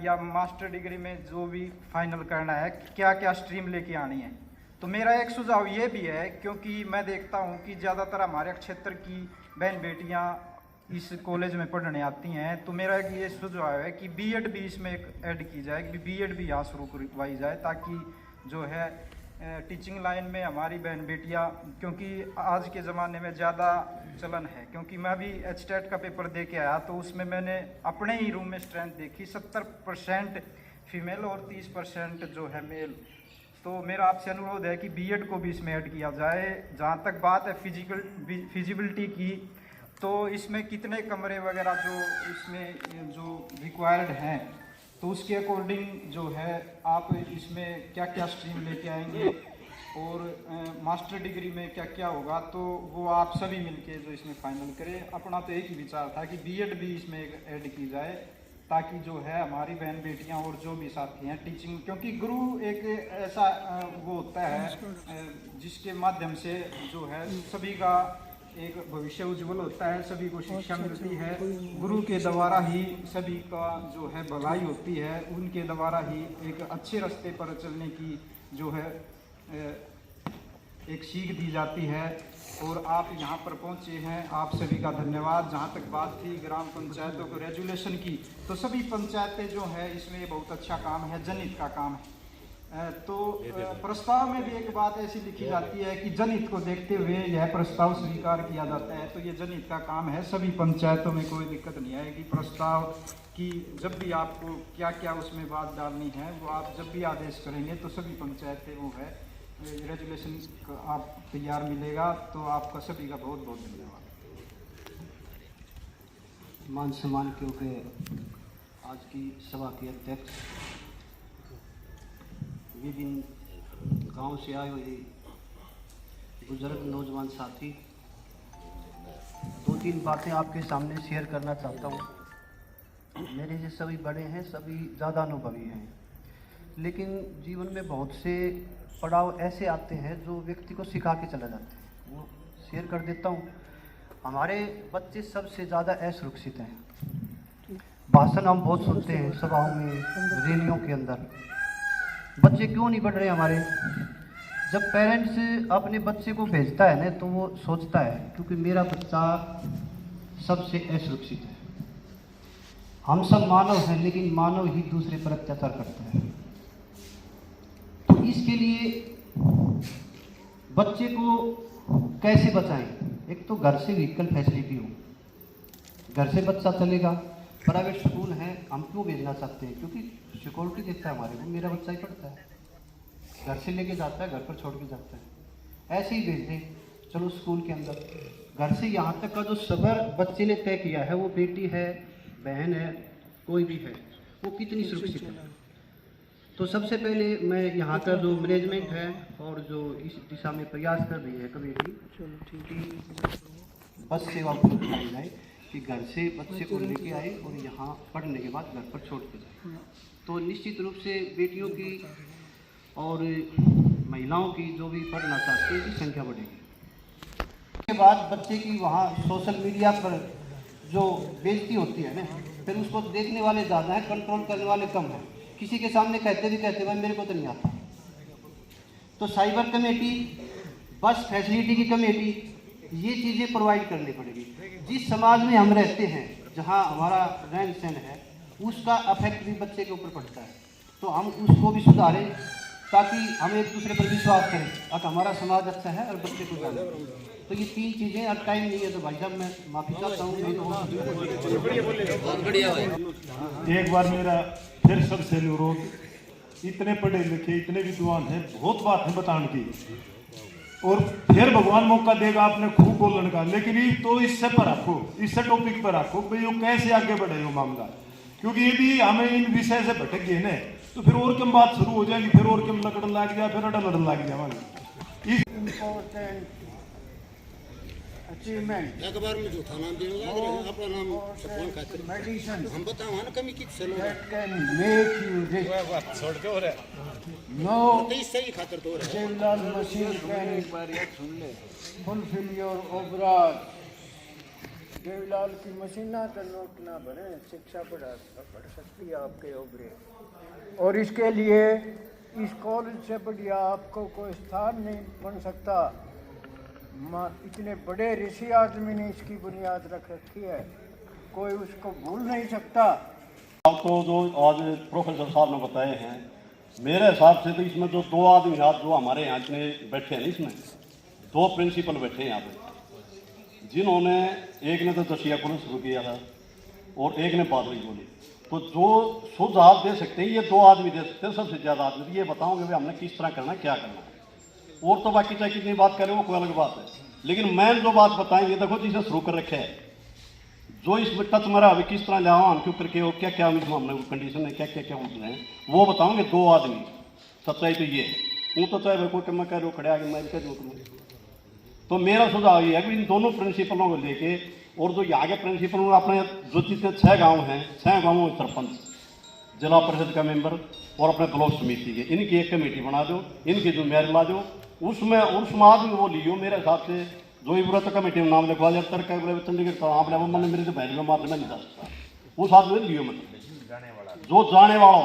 या मास्टर डिग्री में जो भी फाइनल करना है, क्या क्या स्ट्रीम लेके आनी है। तो मेरा एक सुझाव ये भी है, क्योंकि मैं देखता हूँ कि ज़्यादातर हमारे क्षेत्र की बहन बेटियाँ इस कॉलेज में पढ़ने आती हैं, तो मेरा एक ये सुझाव है कि बीएड भी इसमें ऐड की जाए, कि बीएड भी यहाँ शुरू करवाई जाए, ताकि जो है टीचिंग लाइन में हमारी बहन बेटियाँ, क्योंकि आज के ज़माने में ज़्यादा चलन है। क्योंकि मैं भी एचटेट का पेपर दे के आया, तो उसमें मैंने अपने ही रूम में स्ट्रेंथ देखी, 70% फीमेल और 30% जो है मेल। तो मेरा आपसे अनुरोध है कि बीएड को भी इसमें ऐड किया जाए। जहाँ तक बात है फिजिबिलिटी की, तो इसमें कितने कमरे वगैरह जो इसमें जो रिक्वायर्ड हैं, तो उसके अकॉर्डिंग जो है आप इसमें क्या क्या स्ट्रीम लेके आएंगे और मास्टर डिग्री में क्या क्या होगा, तो वो आप सभी मिलके जो इसमें फाइनल करें। अपना तो एक ही विचार था कि बीएड भी इसमें ऐड की जाए, ताकि जो है हमारी बहन बेटियां और जो भी साथी हैं टीचिंग, क्योंकि गुरु एक ऐसा वो होता है जिसके माध्यम से जो है सभी का एक भविष्य उज्जवल होता है, सभी को शिक्षा मिलती है। गुरु के द्वारा ही सभी का जो है भलाई होती है, उनके द्वारा ही एक अच्छे रास्ते पर चलने की जो है एक सीख दी जाती है। और आप यहाँ पर पहुँचे हैं, आप सभी का धन्यवाद। जहाँ तक बात थी ग्राम पंचायतों को रेजुलेशन की, तो सभी पंचायतें जो है इसमें बहुत अच्छा काम है, जनहित का काम है। तो प्रस्ताव में भी एक बात ऐसी लिखी जाती है कि जनहित को देखते हुए यह प्रस्ताव स्वीकार किया जाता है। तो ये जनहित का काम है, सभी पंचायतों में कोई दिक्कत नहीं आएगी। प्रस्ताव की जब भी आपको क्या क्या उसमें बात डालनी है, वो आप जब भी आदेश करेंगे तो सभी पंचायतें वो है रेजुलेशन आप तैयार मिलेगा। तो आपका सभी का बहुत बहुत धन्यवाद। मान सम्मान क्योंकि आज की सभा के अध्यक्ष, विभिन्न गांव से आए हुए बुजुर्ग नौजवान साथी, 2-3 बातें आपके सामने शेयर करना चाहता हूं। मेरे जो सभी बड़े हैं, सभी ज़्यादा अनुभवी हैं, लेकिन जीवन में बहुत से पड़ाव ऐसे आते हैं जो व्यक्ति को सिखा के चला जाते हैं। वो शेयर कर देता हूं। हमारे बच्चे सबसे ज़्यादा असुरक्षित हैं। भाषण हम बहुत सुनते हैं सभाओं में, रैलियों के अंदर। बच्चे क्यों नहीं पढ़ रहे हमारे? जब पेरेंट्स अपने बच्चे को भेजता है ना, तो वो सोचता है क्योंकि मेरा बच्चा सबसे असुरक्षित है। हम सब मानव हैं, लेकिन मानव ही दूसरे पर अत्याचार करता है। तो इसके लिए बच्चे को कैसे बचाएं? एक तो घर से व्हीकल फैसिलिटी हो, घर से बच्चा चलेगा। प्राइवेट स्कूल हैं, हम क्यों भेजना चाहते हैं? क्योंकि सिक्योरिटी देता है हमारे को, मेरा बच्चा ही पढ़ता है, घर से लेके जाता है, घर पर छोड़ के जाता है। ऐसे ही भेज दें, चलो स्कूल के अंदर। घर से यहाँ तक का जो सफ़र बच्चे ने तय किया है, वो बेटी है, बहन है, कोई भी है, वो कितनी सुरक्षित है। तो सबसे पहले मैं यहाँ का जो मैनेजमेंट है और जो इस दिशा में प्रयास कर रही है कमेटी, कि बस सेवा बनाई जाए, कि घर से बच्चे को लेके आए और यहाँ पढ़ने के बाद घर पर छोड़ के जाए। तो निश्चित रूप से बेटियों की और महिलाओं की जो भी पढ़ना चाहती है की संख्या बढ़ेगी। उसके बाद बच्चे की वहाँ सोशल मीडिया पर जो बेइज्जती होती है ना, फिर उसको देखने वाले ज़्यादा हैं, कंट्रोल करने वाले कम हैं। किसी के सामने कहते भाई मेरे को तो नहीं आता। तो साइबर कमेटी, बस फैसिलिटी की कमेटी, ये चीज़ें प्रोवाइड करनी पड़ेगी। जिस समाज में हम रहते हैं, जहाँ हमारा रहन सहन है, उसका अफेक्ट भी बच्चे के ऊपर पड़ता है। तो हम उसको भी सुधारें। ताकि हम एक दूसरे पर विश्वास करें और हमारा समाज अच्छा है और बच्चे को जाने। तो ये 3 चीज़ें, अब टाइम नहीं है तो भाई साहब मैं माफ़ी चाहता हूँ। एक बार मेरा फिर सबसे अनुरोध, इतने पढ़े लिखे, इतने विद्वान हैं, बहुत बात है बताने की, और फिर भगवान मौका देगा आपने खूब बोलने का, लेकिन ये तो इससे पर रखो, इससे टॉपिक पर रखो भाई वो कैसे आगे बढ़े वो मामला, क्योंकि यदि हमें इन विषय से भटक गए ना तो फिर और कम बात शुरू हो जाएगी, फिर और कम लकड़ लग जाए, फिर अड़ल लग जाएंगे। इम्पोर्टेंट अचीवमेंट एक बार में जो था नाम देने लग रहे अपना नाम छपवान खातिर मेडिसिन हम बताओ ना कमी कित से that can make you rich. छोड़ दो रे No तो इससे ही खातिर तो रे Jewelal machine can fulfill your obras. Devlal की मशीन ना तो नोट ना बने, शिक्षा पढ़ सकती है आपके ओबरे। और इसके लिए इस कॉलेज से बढ़िया आपको कोई स्थान नहीं बन सकता। इतने बड़े ऋषि आदमी ने इसकी बुनियाद रख रखी है, कोई उसको भूल नहीं सकता। आपको जो आज प्रोफेसर साहब ने बताए हैं, मेरे हिसाब से तो इसमें जो 2 आदमी जो हमारे यहाँ इतने बैठे हैं, इसमें 2 प्रिंसिपल बैठे हैं यहाँ पे, जिन्होंने एक ने तो दसिया कॉलेज शुरू किया था और एक ने बादली बोली। तो जो सुझाव दे सकते हैं ये 2 आदमी दे सकते हैं, सबसे ज़्यादा आदमी ये बताओगे भाई हमने किस तरह करना, क्या करना है। और तो बाकी चाहे कितनी बात करें वो कोई अलग बात है, लेकिन मैं जो बात बताएंगे देखो जिसे शुरू कर रखे है, जो इसमें टच मरा अभी किस तरह लिया हम क्यों करके, क्या क्या इसमें हमने कंडीशन है, क्या क्या क्या होते हैं वो बताओगे 2 आदमी। सच्चाई तो ये है, वो तो चाहे कोई मैं कह रहा हूँ खड़े आगे मैं कह दूँ। तो मेरा सुझाव ये है कि इन दोनों प्रिंसिपलों को लेके, और जो यहाँ के प्रिंसिपल अपने जो जितने 6 गाँव हैं, 6 गाँवों में सरपंच, जिला परिषद का मेंबर और अपने ब्लॉक समिति के, इनकी एक कमेटी बना दो, इनकी जिम्मेदारी ला दो, उसमें आदमी वो लियो। मेरे हिसाब से जो ही व्रत कमेटी में नाम लिखवा जाए तर्क चंडीगढ़ का आप मैंने मेरे से बहन में मात्र नहीं जा सकता, उस आदमी ने लियो, मतलब जो जाने वाला हो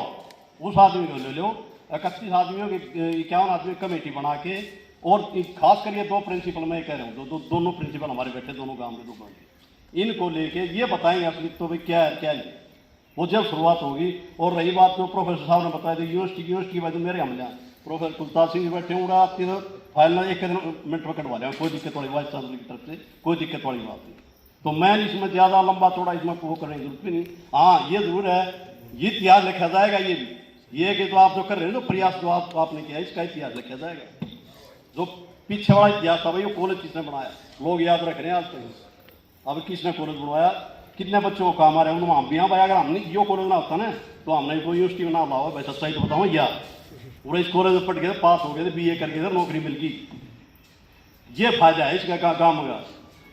उस आदमी को ले लो। 31 आदमियों की 51 आदमी कमेटी बना के, और खास कर ये 2 प्रिंसिपल मैं कह रहा हूँ, दोनों प्रिंसिपल हमारे बैठे दोनों गाँव में 2 गाँव के, इनको लेके ये बताएंगे असली तो भाई क्या है क्या नहीं, वो जब शुरुआत होगी। और रही बात जो प्रोफेसर साहब ने बताया थी यूनिवर्सिटी की वजह मेरे हमले प्रोफेसर कुलतार सिंह बैठे हूँ, आपकी फाइल एक मिनट में कटवा लिया, कोई दिक्कत वाली वाइस चांसलर की तरफ से कोई दिक्कत वाली बात नहीं। तो मैं इसमें ज़्यादा लंबा थोड़ा इसमें वो करने की जरूरत भी नहीं। हाँ ये जरूर है, ये इतिहास लिखा जाएगा, ये भी ये कि जो आप जो कर रहे हैं, जो प्रयास जो आपने किया इसका इतिहास लिखा जाएगा। जो पीछे वाला इतिहास था भाई वो कॉलेज किसने बनाया, लोग याद रख रहे हैं आज तक। अब किसने कॉलेज बनवाया, कितने बच्चों को काम आ रहे हैं, हम भी यहाँ भाई अगर हमने यो कॉलेज ना होता ना तो हमने कोई यूनिवर्सिटी में ना लाओ भाई, सच्चाई तो बताओ यार। पूरा इस कॉलेज में पढ़ के पास हो गए, BA करके नौकरी मिल गई, ये फायदा है इसका काम का।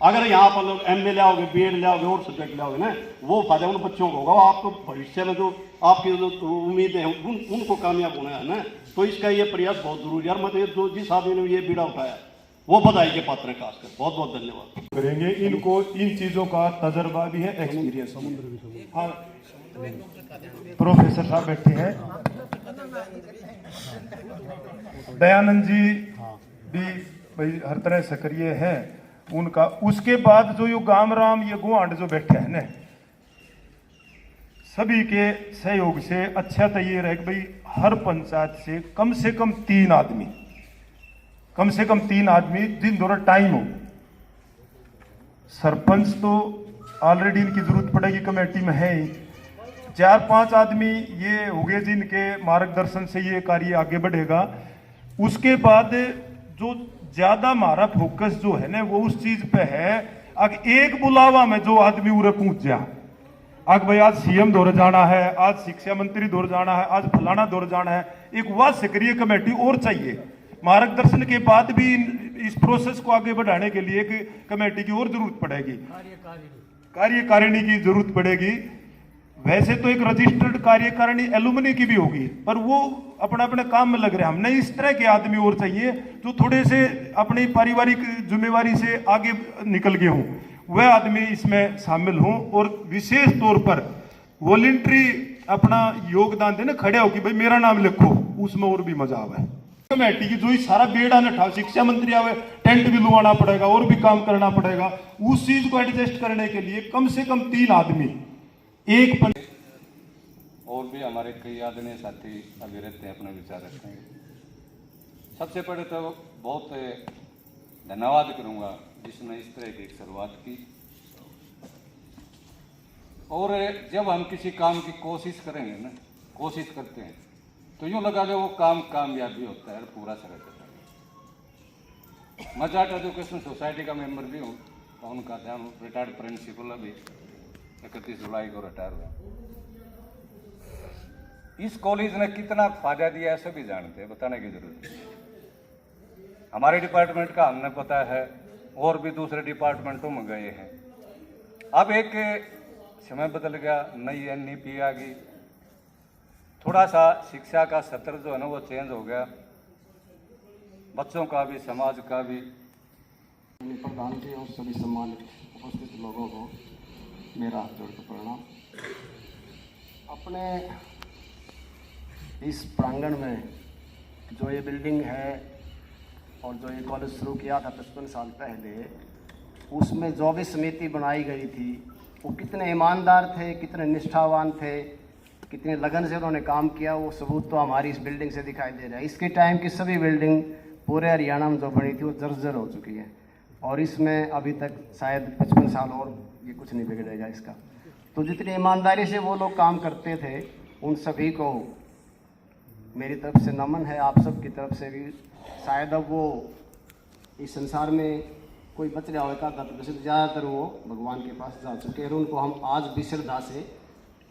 अगर यहाँ पर लोग MA ले आओगे, BEd ले आओगे और सब्जेक्ट ले आओगे ना, वो फायदा उन बच्चों को होगा, आपको भविष्य में जो आपकी जो उम्मीदें हैं उनको कामयाब होना है ना। तो इसका ये प्रयास बहुत जरूरी है। मतलब जो जिस आदमी ने ये बीड़ा उठाया वो बधाई के पात्र है, खासकर बहुत बहुत धन्यवाद करेंगे। इनको इन चीज़ों का तजर्बा भी है, एक्सपीरियंस। हाँ प्रोफेसर साहब बैठे हैं, दयानंद जी भी भाई हर तरह सक्रिय हैं उनका। उसके बाद जो ये गामराम ये गुआंड जो बैठे हैं ना, सभी के सहयोग से अच्छा तो ये रहे कि भाई हर पंचायत से कम 3 आदमी, कम से कम 3 आदमी दिन दोनों टाइम हो। सरपंच तो ऑलरेडी इनकी जरूरत पड़ेगी, कमेटी में है ही। 4-5 आदमी ये हो गए जिनके मार्गदर्शन से ये कार्य आगे बढ़ेगा। उसके बाद जो ज्यादा हमारा फोकस जो है ना वो उस चीज पे है, अगर एक बुलावा में जो आदमी उरे पहुंच जा, अगर भाई आज CM दौर जाना है, आज शिक्षा मंत्री दौर जाना है, आज फलाना दौर जाना है, एक वह सक्रिय कमेटी और चाहिए। मार्गदर्शन के बाद भी इस प्रोसेस को आगे बढ़ाने के लिए एक कमेटी की और जरूरत पड़ेगी, कार्यकारिणी की जरूरत पड़ेगी। वैसे तो एक रजिस्टर्ड कार्यकारिणी एलुमनी की भी होगी, पर वो अपने अपने काम में लग रहे हैं। हमने इस तरह के आदमी और चाहिए जो थोड़े से अपनी पारिवारिक जिम्मेवारी से आगे निकल गए हों, वह आदमी इसमें शामिल हों और विशेष तौर पर वॉलंटरी अपना योगदान देने खड़े हो कि भाई मेरा नाम लिखो, उसमें और भी मजा आवे। कमेटी की जो ही सारा बेड़ा न उठाओ, शिक्षा मंत्री आवे, टेंट भी लुवाना पड़ेगा और भी काम करना पड़ेगा। उस चीज को एडजस्ट करने के लिए कम से कम 3 आदमी और भी हमारे कई आदरणीय साथी अभी रहते हैं, अपने विचार रखेंगे। सबसे पहले तो बहुत धन्यवाद करूंगा जिसने इस तरह की एक शुरुआत की। और जब हम किसी काम की कोशिश करेंगे ना, कोशिश करते हैं, तो यूँ लगा लो वो काम कामयाबी होता है और पूरा सर करता है। मैं जाट एजुकेशन सोसाइटी का मेंबर भी हूँ, तो उनका ध्यान रिटायर्ड प्रिंसिपल अभी 31 जुलाई को रिटायर हुआ। इस कॉलेज ने कितना फायदा दिया है सभी जानते हैं, बताने की जरूरत नहीं। हमारे डिपार्टमेंट का हमने पता है, और भी दूसरे डिपार्टमेंटों में गए हैं। अब एक समय बदल गया, नई NEP आ गई, थोड़ा सा शिक्षा का सत्र जो है ना वो चेंज हो गया, बच्चों का भी समाज का भी। प्रधान जी और सभी सम्मानित उपस्थित लोगों को मेरा हाथ जोड़ कर प्रणाम। अपने इस प्रांगण में जो ये बिल्डिंग है और जो ये कॉलेज शुरू किया था 55 साल पहले, उसमें जो भी समिति बनाई गई थी वो कितने ईमानदार थे, कितने निष्ठावान थे, कितने लगन से उन्होंने काम किया, वो सबूत तो हमारी इस बिल्डिंग से दिखाई दे रहा है। इसके टाइम की सभी बिल्डिंग पूरे हरियाणा में जो बनी थी वो जर्जर हो चुकी है, और इसमें अभी तक शायद 55 साल और ये कुछ नहीं बिगड़ेगा इसका। तो जितनी ईमानदारी से वो लोग काम करते थे, उन सभी को मेरी तरफ से नमन है, आप सब की तरफ से भी। शायद अब वो इस संसार में कोई बच रहा होगा तो ज़्यादातर वो भगवान के पास जा चुके हैं, और उनको हम आज भी श्रद्धा से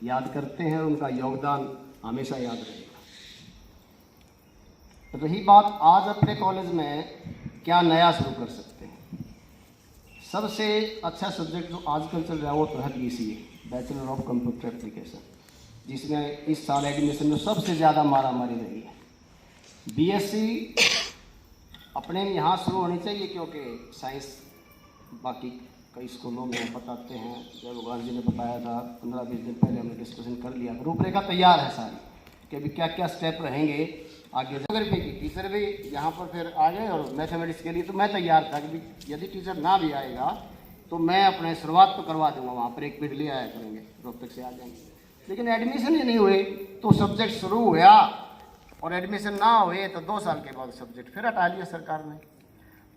याद करते हैं, और उनका योगदान हमेशा याद रहेगा। रही बात आज अपने कॉलेज में क्या नया शुरू कर सकते हैं, सबसे अच्छा सब्जेक्ट जो आजकल चल रहा है वो तो है BCA, bachelor of computer application, जिसमें इस साल एडमिशन में सबसे ज़्यादा मारामारी रही है। BSc अपने यहाँ शुरू होनी चाहिए, क्योंकि साइंस बाकी कई स्कूलों में बताते हैं। जय भगवान जी ने बताया था 15-20 दिन पहले, हमने डिस्कशन कर लिया, रूपरेखा तैयार है सारी कि अभी क्या क्या स्टेप रहेंगे आगे। जोग्राफी की टीचर भी यहाँ पर फिर आ गए, और मैथमेटिक्स के लिए तो मैं तैयार था कि यदि टीचर ना भी आएगा तो मैं अपने शुरुआत तो करवा दूंगा, वहाँ पर एक पीरियड ले आया करेंगे, रोहतक से आ जाएंगे। लेकिन एडमिशन ही नहीं हुए तो सब्जेक्ट शुरू हुआ और एडमिशन ना हुए तो 2 साल के बाद सब्जेक्ट फिर हटा लिया सरकार ने।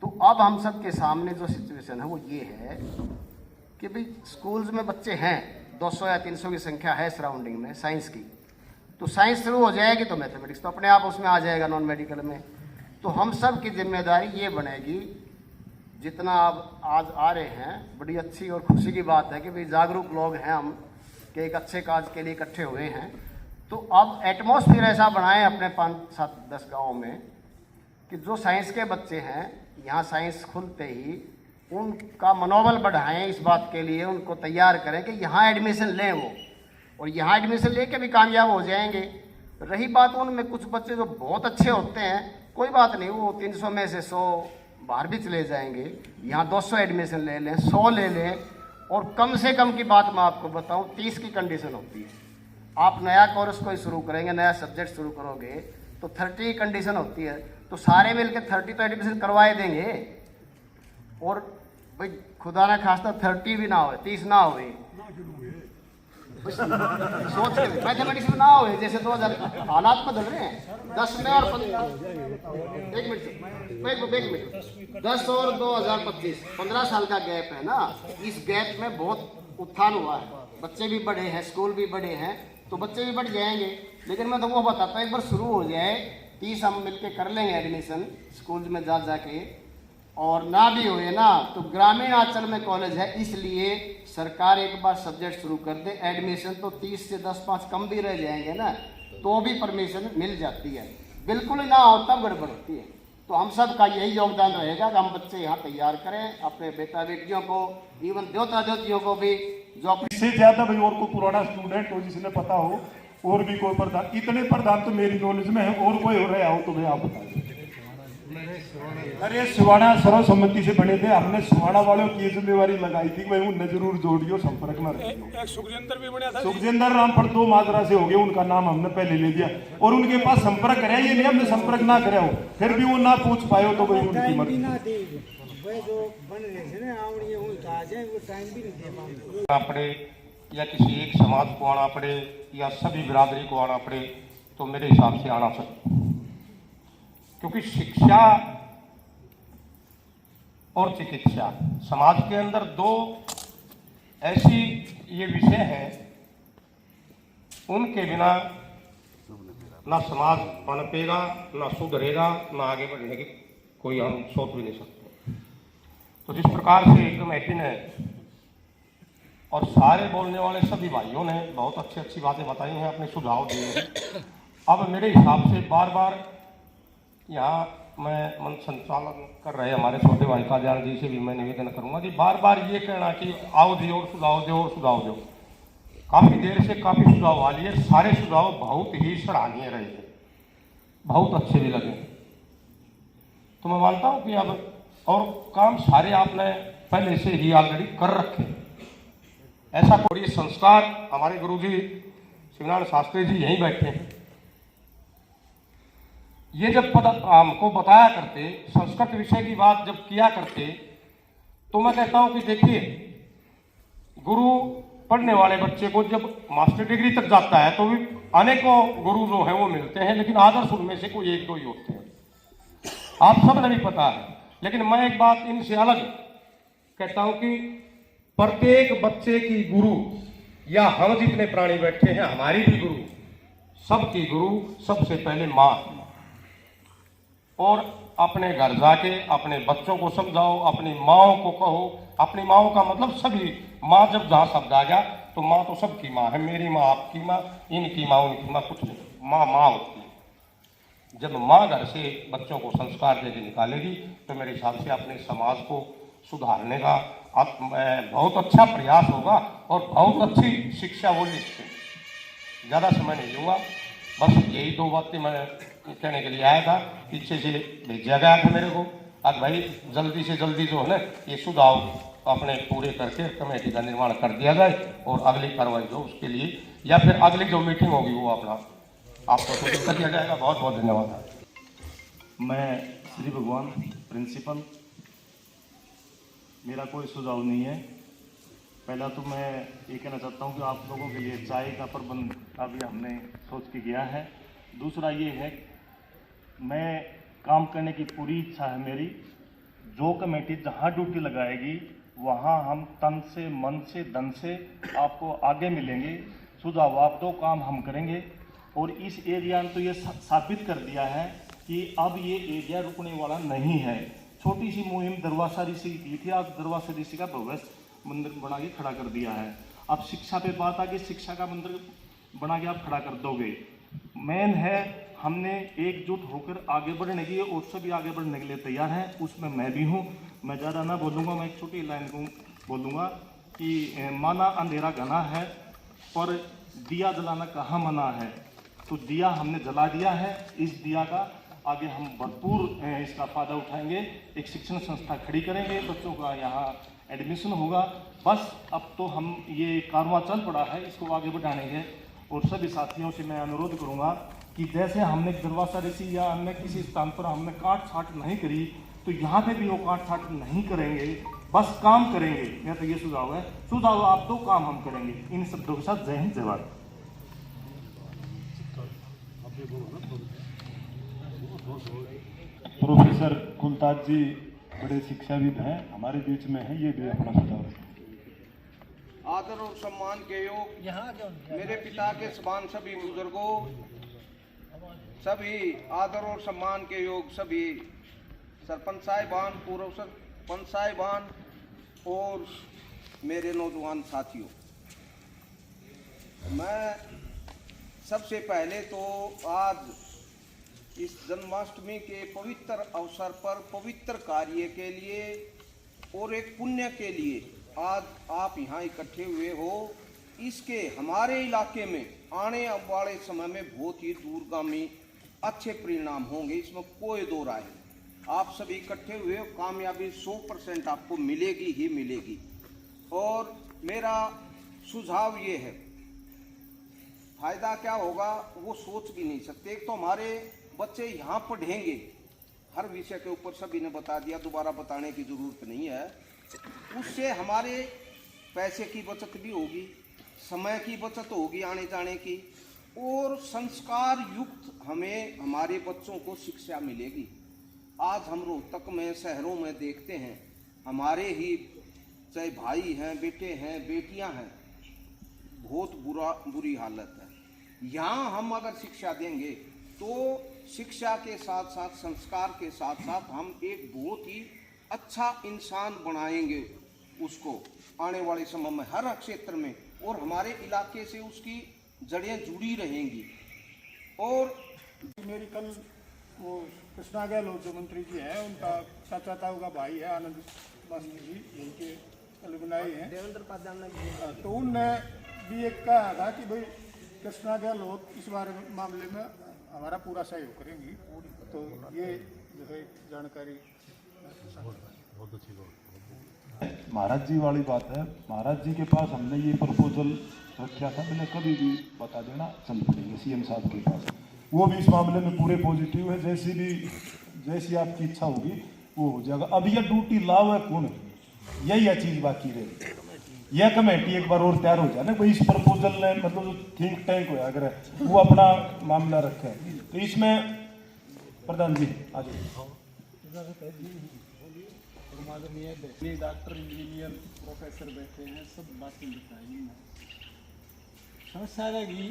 तो अब हम सब के सामने जो सिचुएशन है वो ये है कि भाई स्कूल्स में बच्चे हैं 200 या 300 की संख्या है सराउंडिंग में साइंस की, तो साइंस शुरू हो जाएगी तो मैथमेटिक्स तो अपने आप उसमें आ जाएगा नॉन मेडिकल में। तो हम सब की जिम्मेदारी ये बनेगी, जितना अब आज आ रहे हैं, बड़ी अच्छी और खुशी की बात है कि भाई जागरूक लोग हैं हम, कि एक अच्छे काज के लिए इकट्ठे हुए हैं। तो अब एटमॉस्फेयर ऐसा बनाएं अपने 5-7-10 गाँव में कि जो साइंस के बच्चे हैं, यहाँ साइंस खुलते ही उनका मनोबल बढ़ाएं, इस बात के लिए उनको तैयार करें कि यहाँ एडमिशन लें वो, और यहाँ एडमिशन लेके भी कामयाब हो जाएंगे। रही बात उनमें कुछ बच्चे जो बहुत अच्छे होते हैं, कोई बात नहीं, वो 300 में से 100 बाहर भी चले जाएंगे, यहाँ 200 एडमिशन ले लें, 100 ले लें, और कम से कम की बात मैं आपको बताऊँ 30 की कंडीशन होती है। आप नया कोर्स कोई शुरू करेंगे, नया सब्जेक्ट शुरू करोगे तो 30 की कंडीशन होती है, तो सारे मिलकर 30 तो एडमिशन करवाए देंगे। और भाई खुदा ना खास्ता 30 भी ना हो, 30 ना हो, सोच के मैथमेटिक्स में ना हो, जैसे 2000 हालात बदल रहे हैं, 10 में और 1 मिनट 10 और 2025 15 साल का गैप है ना। इस गैप में बहुत उत्थान हुआ है, बच्चे भी बढ़े हैं, स्कूल भी बढ़े हैं, तो बच्चे भी बढ़ जाएंगे। लेकिन मैं तो वो बताता हूँ, एक बार शुरू हो जाए 30 हम मिलके कर लेंगे एडमिशन स्कूल में जा जाके, और ना भी हुए ना तो ग्रामीण अंचल में कॉलेज है, इसलिए सरकार एक बार सब्जेक्ट शुरू कर दे, एडमिशन तो 30 से 10-5 कम भी रह जाएंगे ना, तो भी परमिशन मिल जाती है। बिल्कुल ही ना हो तब गड़बड़ होती है। तो हम सब का यही योगदान रहेगा कि हम बच्चे यहाँ तैयार करें, अपने बेटा बेटियों को, इवन देवता देवतियों को भी, जो इससे ज्यादा भाई और कोई पुराना स्टूडेंट हो जिसने पता हो, और भी कोई प्रधान, इतने प्रधान तो मेरी नॉलेज में है, और कोई हो रहा हो तो मैं आप बताइए। अरे सिवाना सर्वसम्मति से बने थे, हमने सिवाना वालों की जिम्मेवारी लगाई थी, भाई उनने जरूर जोड़ियो, संपर्क में रखियो। सुखजिंदर भी बना था, सुखजिंदर रामपुर 2 माजरा से हो गए, उनका नाम हमने पहले ले दिया, और उनके पास संपर्क कराया, ये नहीं हमने संपर्क ना कराया हो, फिर भी वो ना पूछ पाए हो तो भाई उनकी मर्जी। पड़े या किसी एक समाज को आना पड़े या सभी बिरादरी को आना पड़े, तो मेरे हिसाब से आना चाहिए, क्योंकि शिक्षा और चिकित्सा समाज के अंदर दो ऐसी ये विषय हैं, उनके बिना ना समाज पनपेगा, ना सुधरेगा, ना आगे बढ़ने की कोई हम सोच भी नहीं सकते। तो जिस प्रकार से कमेटी ने और सारे बोलने वाले सभी भाइयों ने बहुत अच्छी बातें बताई हैं, अपने सुझाव दिए हैं। अब मेरे हिसाब से बार बार यहाँ मैं मंच संचालन कर रहे हमारे छोटे भाई कादियान जी से भी मैं निवेदन करूंगा कि बार बार ये कहना कि आओ दे और सुझाव दो और सुझाव दो, काफ़ी देर से काफ़ी सुझाव आ लिए, सारे सुझाव बहुत ही सराहनीय रहे, बहुत अच्छे भी लगे। तो मैं मानता हूँ कि अब और काम सारे आपने पहले से ही ऑलरेडी कर रखे। ऐसा कोई संस्कार हमारे गुरुजी शिवनारायण शास्त्री जी यहीं बैठे हैं, ये जब हमको बताया करते, संस्कृत विषय की बात जब किया करते, तो मैं कहता हूं कि देखिए, गुरु पढ़ने वाले बच्चे को जब मास्टर डिग्री तक जाता है तो भी अनेकों गुरु जो है वो मिलते हैं, लेकिन आदर्श उनमें से कोई एक दो ही होते हैं, आप सब ने भी पता है। लेकिन मैं एक बात इनसे अलग कहता हूं कि प्रत्येक बच्चे की गुरु, या हम जितने प्राणी बैठे हैं हमारी भी गुरु, सबकी गुरु सबसे पहले माँ। और अपने घर जाके अपने बच्चों को समझाओ, अपनी माँओं को कहो, अपनी माँओं का मतलब सभी, माँ जब जहाँ शब्द आ गया तो माँ तो सबकी माँ है, मेरी माँ आपकी माँ, इनकी माँ उनकी माँ, कुछ नहीं, माँ माँ होती है। जब माँ घर से बच्चों को संस्कार देके निकालेगी तो मेरे हिसाब से अपने समाज को सुधारने का बहुत अच्छा प्रयास होगा और बहुत अच्छी शिक्षा वो लिखते। ज़्यादा समय नहीं लूँगा, बस यही दो बातें मैं कहने के लिए आया था। पीछे से भेजा गया था मेरे को, आज भाई जल्दी से जल्दी जो है ना ये सुझाव अपने पूरे करके कमेटी का निर्माण कर दिया जाए और अगली कार्रवाई जो उसके लिए या फिर अगली जो मीटिंग होगी वो अपना आपको सूचित कर दिया जाएगा। बहुत बहुत धन्यवाद। मैं श्री भगवान प्रिंसिपल, मेरा कोई सुझाव नहीं है। पहला तो मैं ये कहना चाहता हूँ कि आप लोगों के लिए चाय का प्रबंध अभी हमने सोच के किया है। दूसरा ये है, मैं काम करने की पूरी इच्छा है मेरी। जो कमेटी जहाँ ड्यूटी लगाएगी वहाँ हम तन से, मन से, धन से आपको आगे मिलेंगे। सुझाव आप दो, काम हम करेंगे। और इस एरिया ने तो ये साबित कर दिया है कि अब ये एरिया रुकने वाला नहीं है। छोटी सी मुहिम दरवासा ऋषि की थी, आज दरवासा ऋषि का भव्य मंदिर बना के खड़ा कर दिया है। अब शिक्षा पे बात आ गई, शिक्षा का मंदिर बना के आप खड़ा कर दोगे। मेन है हमने एकजुट होकर आगे बढ़ने की, और सभी आगे बढ़ने के लिए तैयार हैं, उसमें मैं भी हूँ। मैं ज़्यादा ना बोलूँगा, मैं एक छोटी लाइन को बोलूँगा कि माना अंधेरा घना है पर दिया जलाना कहाँ मना है। तो दिया हमने जला दिया है, इस दिया का आगे हम भरपूर इसका फ़ायदा उठाएंगे। एक शिक्षण संस्था खड़ी करेंगे, बच्चों का यहाँ एडमिशन होगा। बस अब तो हम ये कारवां चल पड़ा है, इसको आगे बढ़ाएंगे। और सभी साथियों से मैं अनुरोध करूँगा कि जैसे हमने दरवासा ऋषि या अन्य किसी स्थान पर हमने काट छाट नहीं करी, तो यहाँ पे भी वो काट छाट नहीं करेंगे, बस काम करेंगे। मेरा तो ये सुझाव है। सुझाव आप दो, काम हम करेंगे। इन शब्दों के साथ जय हिंद, जय भारत। प्रोफेसर कुलताज जी बड़े शिक्षाविद हैं, हमारे बीच में है, ये भी अपना सुझाव है। आदर और सम्मान के योग मेरे पिता के समान सभी बुजुर्गों, सभी आदर और सम्मान के योग सभी सरपंच साहिबान, पूर्व सरपंच साहिबान और मेरे नौजवान साथियों, मैं सबसे पहले तो आज इस जन्माष्टमी के पवित्र अवसर पर पवित्र कार्य के लिए और एक पुण्य के लिए आज आप यहाँ इकट्ठे हुए हो। इसके हमारे इलाके में आने वाले समय में बहुत ही दूरगामी अच्छे परिणाम होंगे, इसमें कोई दो राय नहीं। आप सभी इकट्ठे हुए हो, कामयाबी 100% आपको मिलेगी ही मिलेगी। और मेरा सुझाव ये है, फायदा क्या होगा वो सोच भी नहीं सकते। एक तो हमारे बच्चे यहाँ पढ़ेंगे, हर विषय के ऊपर सभी ने बता दिया, दोबारा बताने की जरूरत नहीं है। उससे हमारे पैसे की बचत भी होगी, समय की बचत होगी आने जाने की, और संस्कार युक्त हमें हमारे बच्चों को शिक्षा मिलेगी। आज हम रोहतक में शहरों में देखते हैं, हमारे ही चाहे भाई हैं, बेटे हैं, बेटियां हैं, बहुत बुरी हालत है। यहाँ हम अगर शिक्षा देंगे तो शिक्षा के साथ साथ संस्कार के साथ साथ हम एक बहुत ही अच्छा इंसान बनाएंगे उसको आने वाले समय में हर क्षेत्र में, और हमारे इलाके से उसकी जड़ें जुड़ी रहेंगी। और मेरी कल वो कृष्णा गहलोत जो मंत्री जी हैं, उनका चाचा ताऊ का भाई है आनंद मास्टर जी, इनके कल बुलाए हैं, तो उनने भी एक कहा था कि भाई कृष्णा गहलोत इस बारे मामले में हमारा पूरा सहयोग करेंगी। तो ये जो है जानकारी बहुत अच्छी बात। महाराज जी वाली बात है, महाराज जी के पास हमने ये प्रपोजल रखा था, मैंने कभी भी बता देना चल पड़ेंगे सीएम साहब के पास, वो भी इस मामले में पूरे पॉजिटिव है। जैसी आपकी इच्छा होगी वो हो जाएगा। अब यह ड्यूटी लाओ है कौन, यही चीज बाकी रहे। यह कमेटी एक बार और तैयार हो जाए ना, कोई इस प्रपोजल ने मतलब जो थिंक टैंक हो अगर वो अपना मामला रखे, तो इसमें प्रधान जी आ जाइए। डॉक्टर, इंजीनियर, प्रोफेसर बैठे हैं, सब बातें बताई। समस्या रहेगी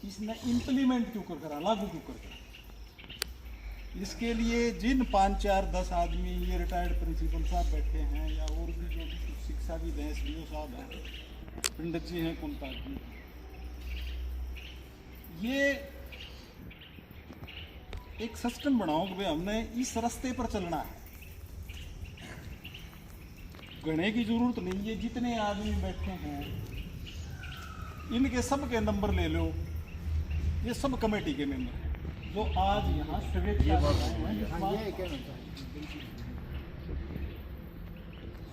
इसने इम्प्लीमेंट क्यों कर करा, लागू क्यों कर करा। इसके लिए जिन 5, 4, 10 आदमी ये रिटायर्ड प्रिंसिपल साहब बैठे हैं या और भी जो भी शिक्षाविद हैं, SDO साहब हैं, पंडित जी हैं, कुंता जी, ये एक सिस्टम बनाओ कि भाई हमने इस रास्ते पर चलना है। गणे की जरूरत नहीं है, जितने आदमी बैठे हैं इनके सब के नंबर ले लो, ये सब कमेटी के मेंबर हैं जो आज यहाँ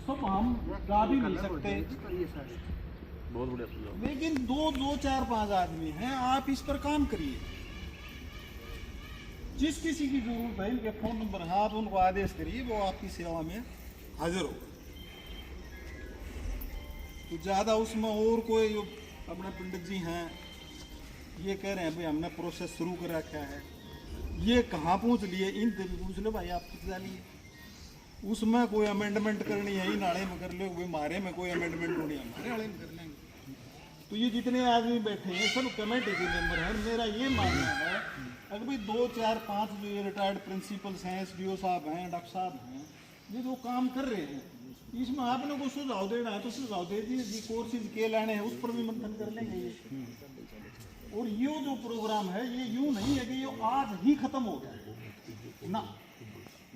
सब हम गा भी नहीं सकते, बहुत बढ़िया। लेकिन 2, 4, 5 आदमी हैं, आप इस पर काम करिए। जिस किसी की जरूरत है इनके फोन नंबर है, आप उनको आदेश करिए, वो आपकी सेवा में हाजिर हो। तो ज़्यादा उसमें और कोई जो अपने पंडित जी हैं ये कह रहे हैं भाई हमने प्रोसेस शुरू कर रखा है, ये कहाँ पहुँच लिए, इनसे भी पूछ लो भाई आप कितना लिए, उसमें कोई अमेंडमेंट करनी है ही नाले में कर लो, कोई मारे में कोई अमेंडमेंट होनी है हमारे नाले में कर लेंगे। तो ये जितने आदमी बैठे हैं सब कमेटी के मेंबर हैं। मेरा ये मानना है अगर भाई 2, 4, 5 जो ये रिटायर्ड प्रिंसिपल्स हैं, SDO साहब हैं, डॉक्टर साहब हैं, ये जो काम कर रहे हैं, इसमें आपने को सुझाव देना है तो सुझाव दे दीजिए, कोर्सेज के लाने हैं उस पर भी मंथन कर लेंगे ये। और ये जो प्रोग्राम है ये यूं नहीं है कि ये आज ही खत्म हो गया ना,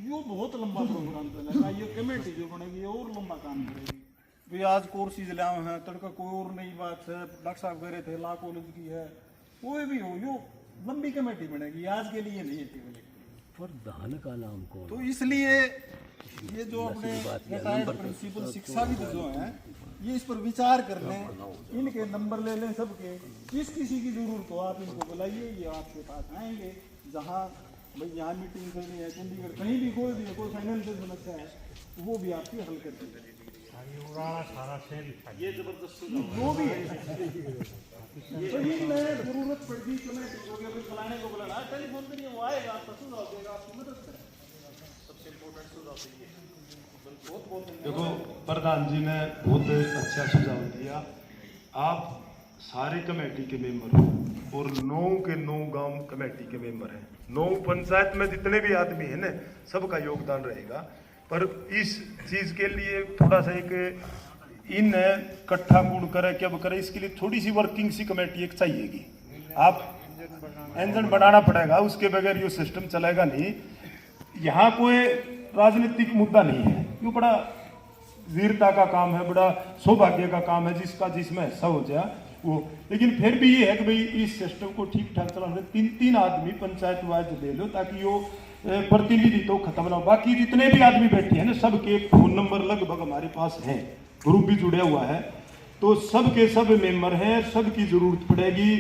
ये बहुत लंबा प्रोग्राम चलेगा। ये कमेटी जो बनेगी और लंबा काम करेगी। भाई आज कोर्सेज लाए हैं, तड़का कोई और नई बात है, डॉक्टर साहब कह रहे थे लॉ कॉलेज की है, कोई भी हो, यो लंबी कमेटी बनेगी, आज के लिए नहीं है केवल। प्रधान का नाम कौन? तो इसलिए ये जो अपने रिटायर्ड प्रिंसिपल शिक्षाविद जो हैं ये इस पर विचार कर लें, इनके नंबर ले लें सबके, किसी की जरूरत हो आप इनको बुलाइए, ये आपके पास आएंगे। जहाँ भाई यहाँ मीटिंग करनी है, चंडीगढ़ कहीं भी कोई फाइनेंशियल समस्या है वो भी आपकी हल कर देंगे। ये जबरदस्त जो भी है जरूरत पड़ती फलाने को बुलाना, टेलीफोन करिए, वो आएगा, आपका सुझाव देगा, आपकी मदद करेगा। सबसे इम्पोर्टेंट सुझाव चाहिए। देखो प्रधान जी ने बहुत अच्छा सुझाव दिया। आप सारे कमेटी के मेंबर हो और 9 के 9 गांव कमेटी के मेंबर हैं, 9 पंचायत में जितने भी आदमी हैं ना सबका योगदान रहेगा। पर इस चीज के लिए थोड़ा सा एक इन इकट्ठा गुण करे क्या करे, इसके लिए थोड़ी सी वर्किंग सी कमेटी एक चाहिएगी। आप इंजन बनाना पड़ेगा, उसके बगैर ये सिस्टम चलेगा नहीं। यहाँ कोई राजनीतिक मुद्दा नहीं है, ये बड़ा वीरता का काम है, बड़ा सौभाग्य का काम है, जिसका जिसमें हिस्सा हो जाए वो। लेकिन फिर भी ये है कि भाई इस सिस्टम को ठीक ठाक चलाने 3 आदमी पंचायत वाइज ले लो, ताकि वो प्रतिनिधि तो खत्म ना हो। बाकी जितने भी आदमी बैठे हैं ना सबके फोन नंबर लगभग हमारे पास हैं, ग्रुप भी जुड़ा हुआ है, तो सबके सब मेंबर हैं, सबकी जरूरत पड़ेगी।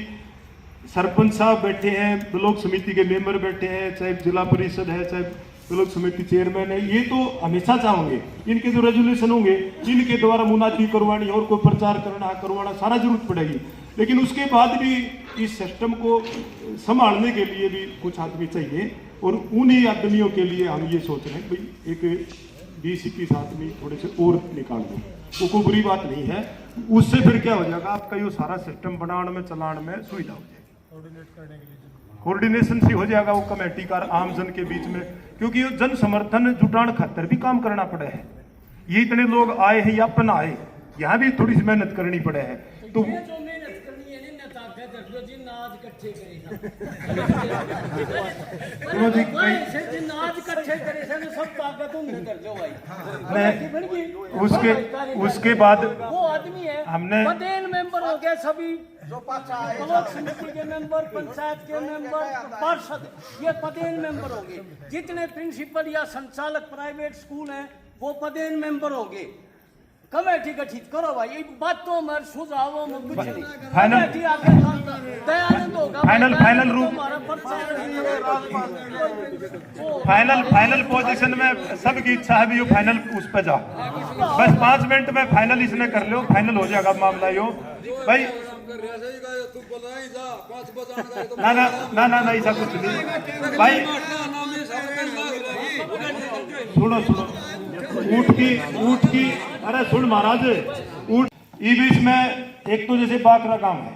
सरपंच साहब बैठे हैं, ब्लॉक समिति के मेंबर बैठे हैं, चाहे जिला परिषद है, चाहे ब्लॉक समिति चेयरमैन है, ये तो हमेशा चाहोगे। इनके जो रेजोल्यूशन होंगे इनके द्वारा मुनादी करवानी और कोई प्रचार करवाना सारा जरूरत पड़ेगी। लेकिन उसके बाद भी इस सिस्टम को संभालने के लिए भी कुछ आदमी चाहिए, और उन्हीं आदमियों के लिए हम ये सोच रहे हैं भाई एक 20-21 आदमी थोड़े से और निकाल दो, वो कोई बुरी बात नहीं है। उससे फिर क्या हो जाएगा, आपका ये सारा सिस्टम बनाने में चलाने में सुविधा हो जाएगी, कोऑर्डिनेशन सी हो जाएगा वो कमेटी का आम जन के बीच में, क्योंकि ये जन समर्थन जुटाने खातर भी काम करना पड़े है। ये इतने लोग आए हैं या अपन आए, यहाँ भी थोड़ी सी मेहनत करनी पड़े है। तो उसके बाद वो आदमी है, हमने पदेन मेंबर हो गए सभी, ब्लॉक समिति के मेंबर, पंचायत के मेंबर, पार्षद, ये पदेन मेंबर हो गए। जितने प्रिंसिपल या संचालक प्राइवेट स्कूल हैं वो पदेन मेंबर हो गए। कमेटी गठित करो भाई, ये बातों में सुझावों में कुछ नहीं, कमेटी आगे दयानंद होगा, फाइनल रूप, फाइनल पोजीशन में सबकी इच्छा है भी यो फाइनल उस पर जाओ, बस 5 मिनट में फाइनल इसने कर लो, फाइनल हो जाएगा मामला यो भाई। ना ना ना ना ना ऐसा कुछ नहीं भाई, सुनो ऊँट की अरे सुन महाराज, ऊँट ई बीच में एक तो जैसे बाकरा काम है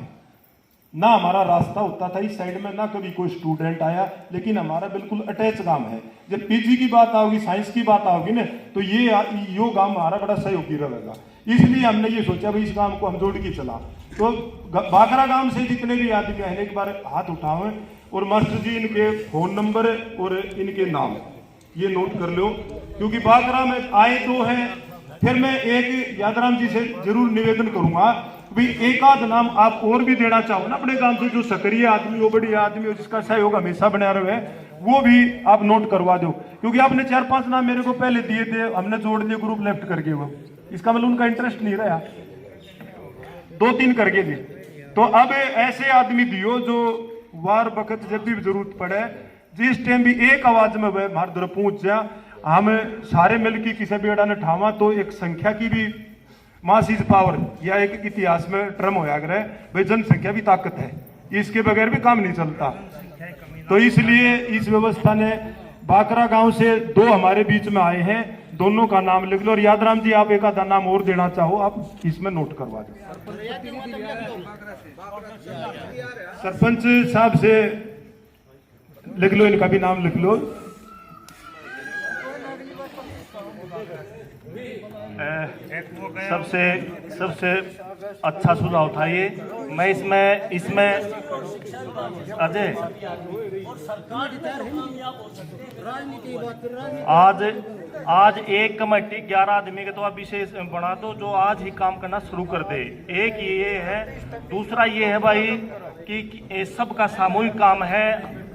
ना, हमारा रास्ता होता था इस साइड में, ना कभी कोई स्टूडेंट आया, लेकिन हमारा बिल्कुल अटैच गांव है। जब पीजी की बात आओगी, साइंस की बात आओगी ना, तो यो गांव हमारा बड़ा सहयोगी रहेगा। इसलिए हमने ये सोचा भाई इस गांव को हम जोड़ के चला। तो बाकरा गांव से जितने भी आदमी हैं एक बार हाथ उठाओ, और मास्टर जी इनके फोन नंबर और इनके नाम ये नोट कर लो, क्योंकि बाकरा में आए तो हैं। फिर मैं एक यादराम जी से जरूर निवेदन करूंगा भी एक आध नाम आप और भी देना चाहो ना अपने गांव से, जो सक्रिय आदमी हो, बढ़िया आदमी हो, जिसका सहयोग हमेशा बना रहे, वो भी आप नोट करवा दो। क्योंकि आपने 4-5 नाम मेरे को पहले दिए थे, हमने जोड़ दिए ग्रुप लेफ्ट करके, वो इसका मतलब उनका इंटरेस्ट नहीं रहा, 2-3 करके दिए। तो अब ऐसे आदमी दियो जो वार वक्त जब भी जरूरत पड़े, जिस टाइम भी एक आवाज में वह हमारे दर पहुंच जा, हम सारे मिलकर किसी भी अड़ा ने ठावा, तो एक संख्या की भी मास इज पावर, या एक इतिहास में टर्म होया करे भाई जनसंख्या भी ताकत है, इसके बगैर भी काम नहीं चलता। तो इसलिए इस व्यवस्था ने बाकरा गांव से 2 हमारे बीच में आए हैं, दोनों का नाम लिख लो। और यादराम जी आप एक आधा नाम और देना चाहो आप इसमें नोट करवा दो। सरपंच साहब से लिख लो, इनका भी नाम लिख लो। सबसे अच्छा सुझाव था ये। मैं इसमें अजय आज एक कमेटी 11 आदमी के तो आप विशेष बना दो जो आज ही काम करना शुरू कर दे। एक ये है, दूसरा ये है भाई कि सबका सामूहिक काम है,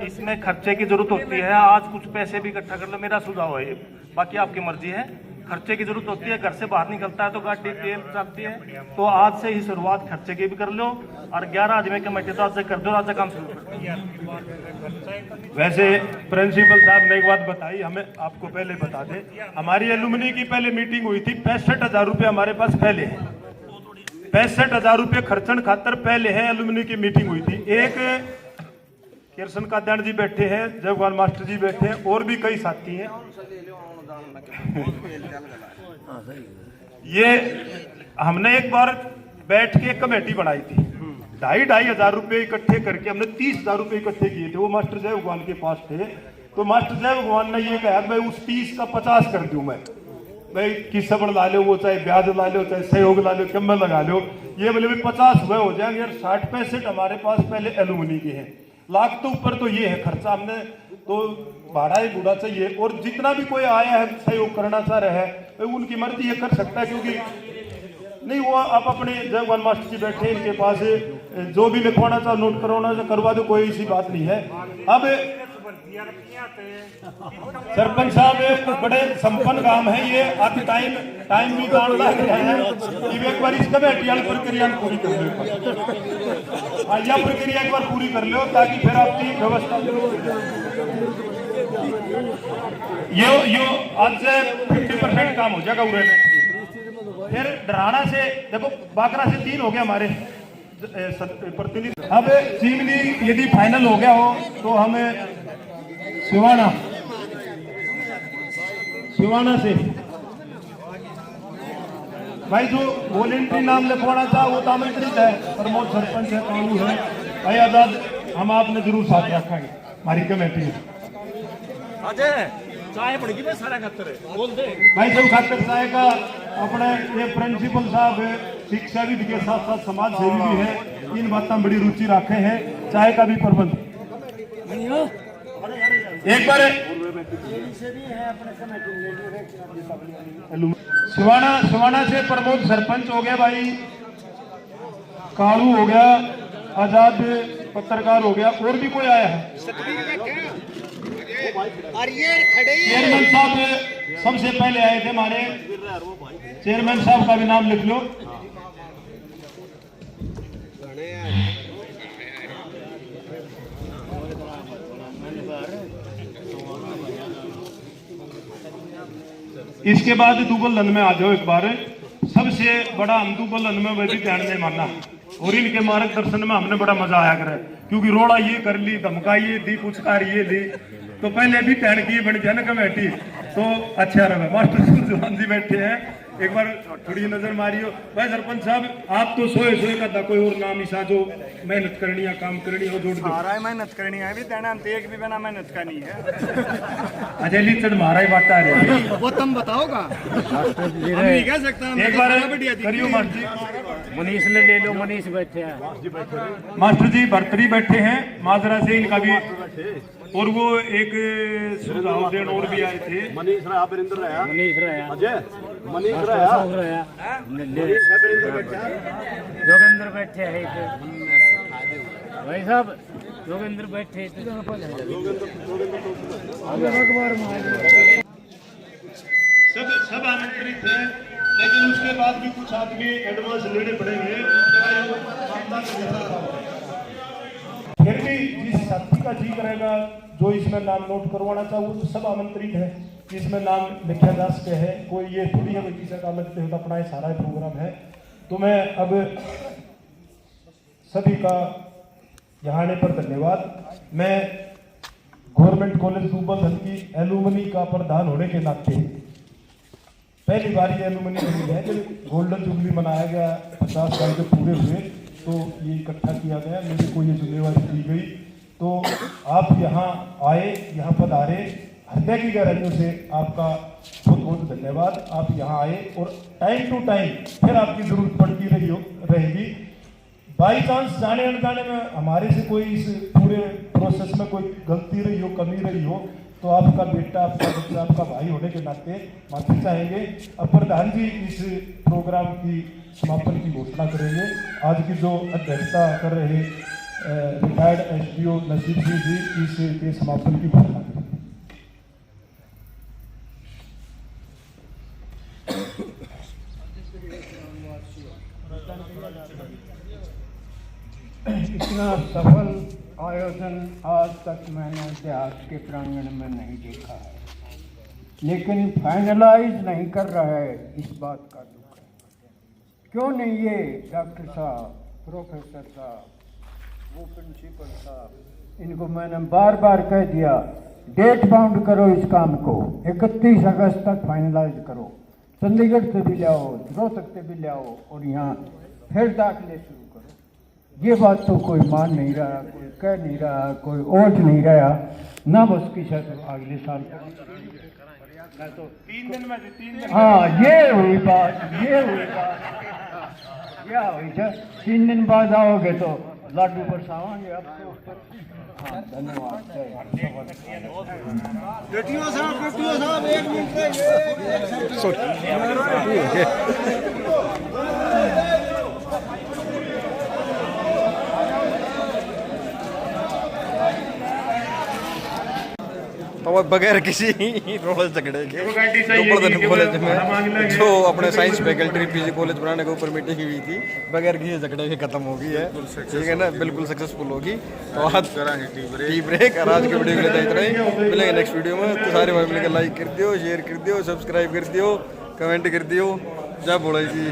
इसमें खर्चे की जरूरत होती है। आज कुछ पैसे भी इकट्ठा कर लो, मेरा सुझाव है, बाकी आपकी मर्जी है। खर्चे की जरूरत होती है, घर से बाहर निकलता है तो गाड़ी तेल जाती है, तो आज से ही शुरुआत खर्चे की भी कर लो। और 11 आदमी कमेटी तो आज से कर दो, आज से काम शुरू कर दो। वैसे प्रिंसिपल साहब ने एक बात बताई, हमें आपको पहले बता दे, हमारी एलुमनी की पहले मीटिंग हुई थी, 65,000 रुपये हमारे पास पहले है, 65,000 रुपये खर्चन खातर पहले है एलुमनी की मीटिंग हुई थी। एक किरसन काद्यान जी बैठे हैं, जयगोपाल मास्टर जी बैठे हैं, और भी कई साथी हैं। ये हमने एक बार बैठ के कमेटी बनाई थी, 2,500 रुपये इकट्ठे करके हमने 30,000 रुपये इकट्ठे किए थे। वो मास्टर जयगोपाल के पास थे, तो मास्टर जयगोपाल ने ये कहा मैं उस 30 का 50 कर दूं, मैं भाई किस्सा ला लो, वो चाहे ब्याज ला लो, चाहे सहयोग ला लो, कम लगा लो, ये बोले भाई 50 हुए हो जाएंगे यार। 60-65 हमारे पास पहले एलुमनी के हैं, लाख तो ऊपर तो ये है खर्चा। हमने तो भाड़ा ही बूढ़ा चाहिए, और जितना भी कोई आया है सहयोग करना चाह रहा है उनकी मर्जी ये कर सकता है, क्योंकि नहीं वो आप अपने जयगोपाल मास्टर जी बैठे, इनके पास जो भी लिखवाना चाहो नोट करवाना चाहो करवा दो, कोई ऐसी बात नहीं है। अब सरपंच साहब बड़े संपन्न काम है ये, आप टाइम भी काम लग रहा है, एक बार इस कमेटी वाली प्रक्रिया पूरी कर लो, यह प्रक्रिया एक बार पूरी कर लो, ताकि फिर आपकी व्यवस्था यो आज से 50% काम हो जाएगा उरे में। फिर डराना से देखो, बाकरा से 3 हो गए हमारे, प्रतिनिधि। अब चीमली यदि फाइनल हो गया हो तो हमें सिवाना से भाई जो वॉलेंट्री नाम लिखवाना था वो तो आमंत्रित है, प्रमोद सरपंच है, कानू है, भाई आजाद हम आपने जरूर साथ रखेंगे हमारी कमेटी में। चाय पड़ेगी मैं सारा खातर बोल दे भाई सब खातर चाय का अपने ये प्रिंसिपल साहब शिक्षाविद के साथ साथ समाज सेवी भी है, इन बातों में बड़ी रुचि रखे हैं, चाय का भी प्रबंध। एक बार सिवाना से प्रमोद सरपंच हो गया भाई, कालू हो गया, आजाद पत्रकार हो गया, और भी कोई आया है? चेयरमैन साहब सबसे पहले आए थे हमारे, चेयरमैन साहब का भी नाम लिख लो। इसके बाद दुबल में आ जाओ एक बार। सबसे बड़ा हम दुबल में वह भी ध्यान नहीं मानना, और इनके मार्गदर्शन में हमने बड़ा मजा आया करे, क्योंकि रोड़ा ये कर ली, धमकाइए दी, पुचकार ये ली, तो पहले भी टहन की बन जाए ना कमेटी तो अच्छा रहा। मास्टर सुरजवान जी बैठे हैं, एक बार थोड़ी नजर मारियो। भाई सरपंच साहब आप तो सोए का था, कोई और नाम ईसा जो मेहनत करनी है, काम करनी है, जोड़ दो। सारा मेहनत करनी है भी देना, एक भी बिना मेहनत का नहीं है। अच्छा लीचड़ मारा ही बात आ रही है, वो तुम बताओगा नहीं कह सकता। एक बार करियो मास्टर जी, मनीष ने ले लो, मनीष बैठे हैं, मास्टर जी भरतरी बैठे हैं माजरा से, इनका भी, और वो एक सुझाव देन और भी आए थे, मनीष रहा, अजय मनीष जोगेंद्र बैठे हैं भाई साहब, जोगेंद्र बैठे सब आमंत्रित है, लेकिन उसके बाद भी कुछ आदमी एडवांस लेने पड़ेंगे। फिर भी जिस साथी का जी करेगा जो इसमें नाम नोट करवाना चाहे वो तो सब आमंत्रित है, इसमें नाम लिखा जा सके है, कोई ये थोड़ी है किसी का लगते हो अपना सारा प्रोग्राम है। तो मैं अब सभी का यहाँ आने पर धन्यवाद। मैं गवर्नमेंट कॉलेज दुबल की एलुमनी का प्रधान होने के नाते पहली बार ये एलुमनी बनी है, जब गोल्डन जुबली मनाया गया 50 साल के पूरे हुए तो ये इकट्ठा किया गया, मेरे को ये जिम्मेवारी दी गई। तो आप यहाँ आए, यहाँ पधारे, हृदय की गहराइयों से आपका बहुत बहुत धन्यवाद। आप यहाँ आए और टाइम टू टाइम फिर आपकी जरूरत पड़ती रहेगी। बाई चांस जाने अनजाने में हमारे से कोई इस पूरे प्रोसेस में कोई गलती रही हो, कमी रही हो, तो आपका बेटा, आपका बच्चा, आपका भाई होने के नाते माफी चाहेंगे। अब प्रधान जी इस प्रोग्राम की समापन की घोषणा करेंगे। आज की जो अध्यक्षता कर रहे रिटायर्ड एसडीओ नसीब सिंह जी इस के समापन की घोषणा करेंगे। इतना सफल आयोजन आज तक मैंने इतिहास के प्रांगण में नहीं देखा है, लेकिन फाइनलाइज नहीं कर रहा है, इस बात का दुख है। क्यों नहीं ये डॉक्टर साहब, प्रोफेसर साहब, वो प्रिंसिपल साहब, इनको मैंने बार बार कह दिया डेट बाउंड करो इस काम को, 31 अगस्त तक फाइनलाइज करो, चंडीगढ़ से भी लाओ, रोहतक से भी लाओ और यहाँ फिर दाखिले शुरू करो। ये बात तो कोई मान नहीं रहा, कोई कह नहीं रहा, कोई ओट नहीं रहा, ना बस की शायद अगले साल तो 3 दिन में 3 दिन। हाँ ये हुई बात, क्या हुई सर, 3 दिन बाद आओगे तो लाडू बरसावांगे आपके ऊपर। हाँ धन्यवाद। साहब 1 मिनट और बगैर किसी रोल झगड़े के दुबल कॉलेज में जो अपने साइंस फैकल्टी पीजी कॉलेज बनाने के ऊपर मीटिंग हुई थी, बगैर किसी झगड़े के खत्म हो गई है, ठीक है ना, बिल्कुल सक्सेसफुल होगी। तो आज टी ब्रेक और आज की वीडियो के लिए इतना ही, मिलेंगे नेक्स्ट वीडियो में। तो सारे भाई मिलकर लाइक कर दियो, शेयर कर दियो, सब्सक्राइब कर दियो, कमेंट कर दियो, जय भोले जी।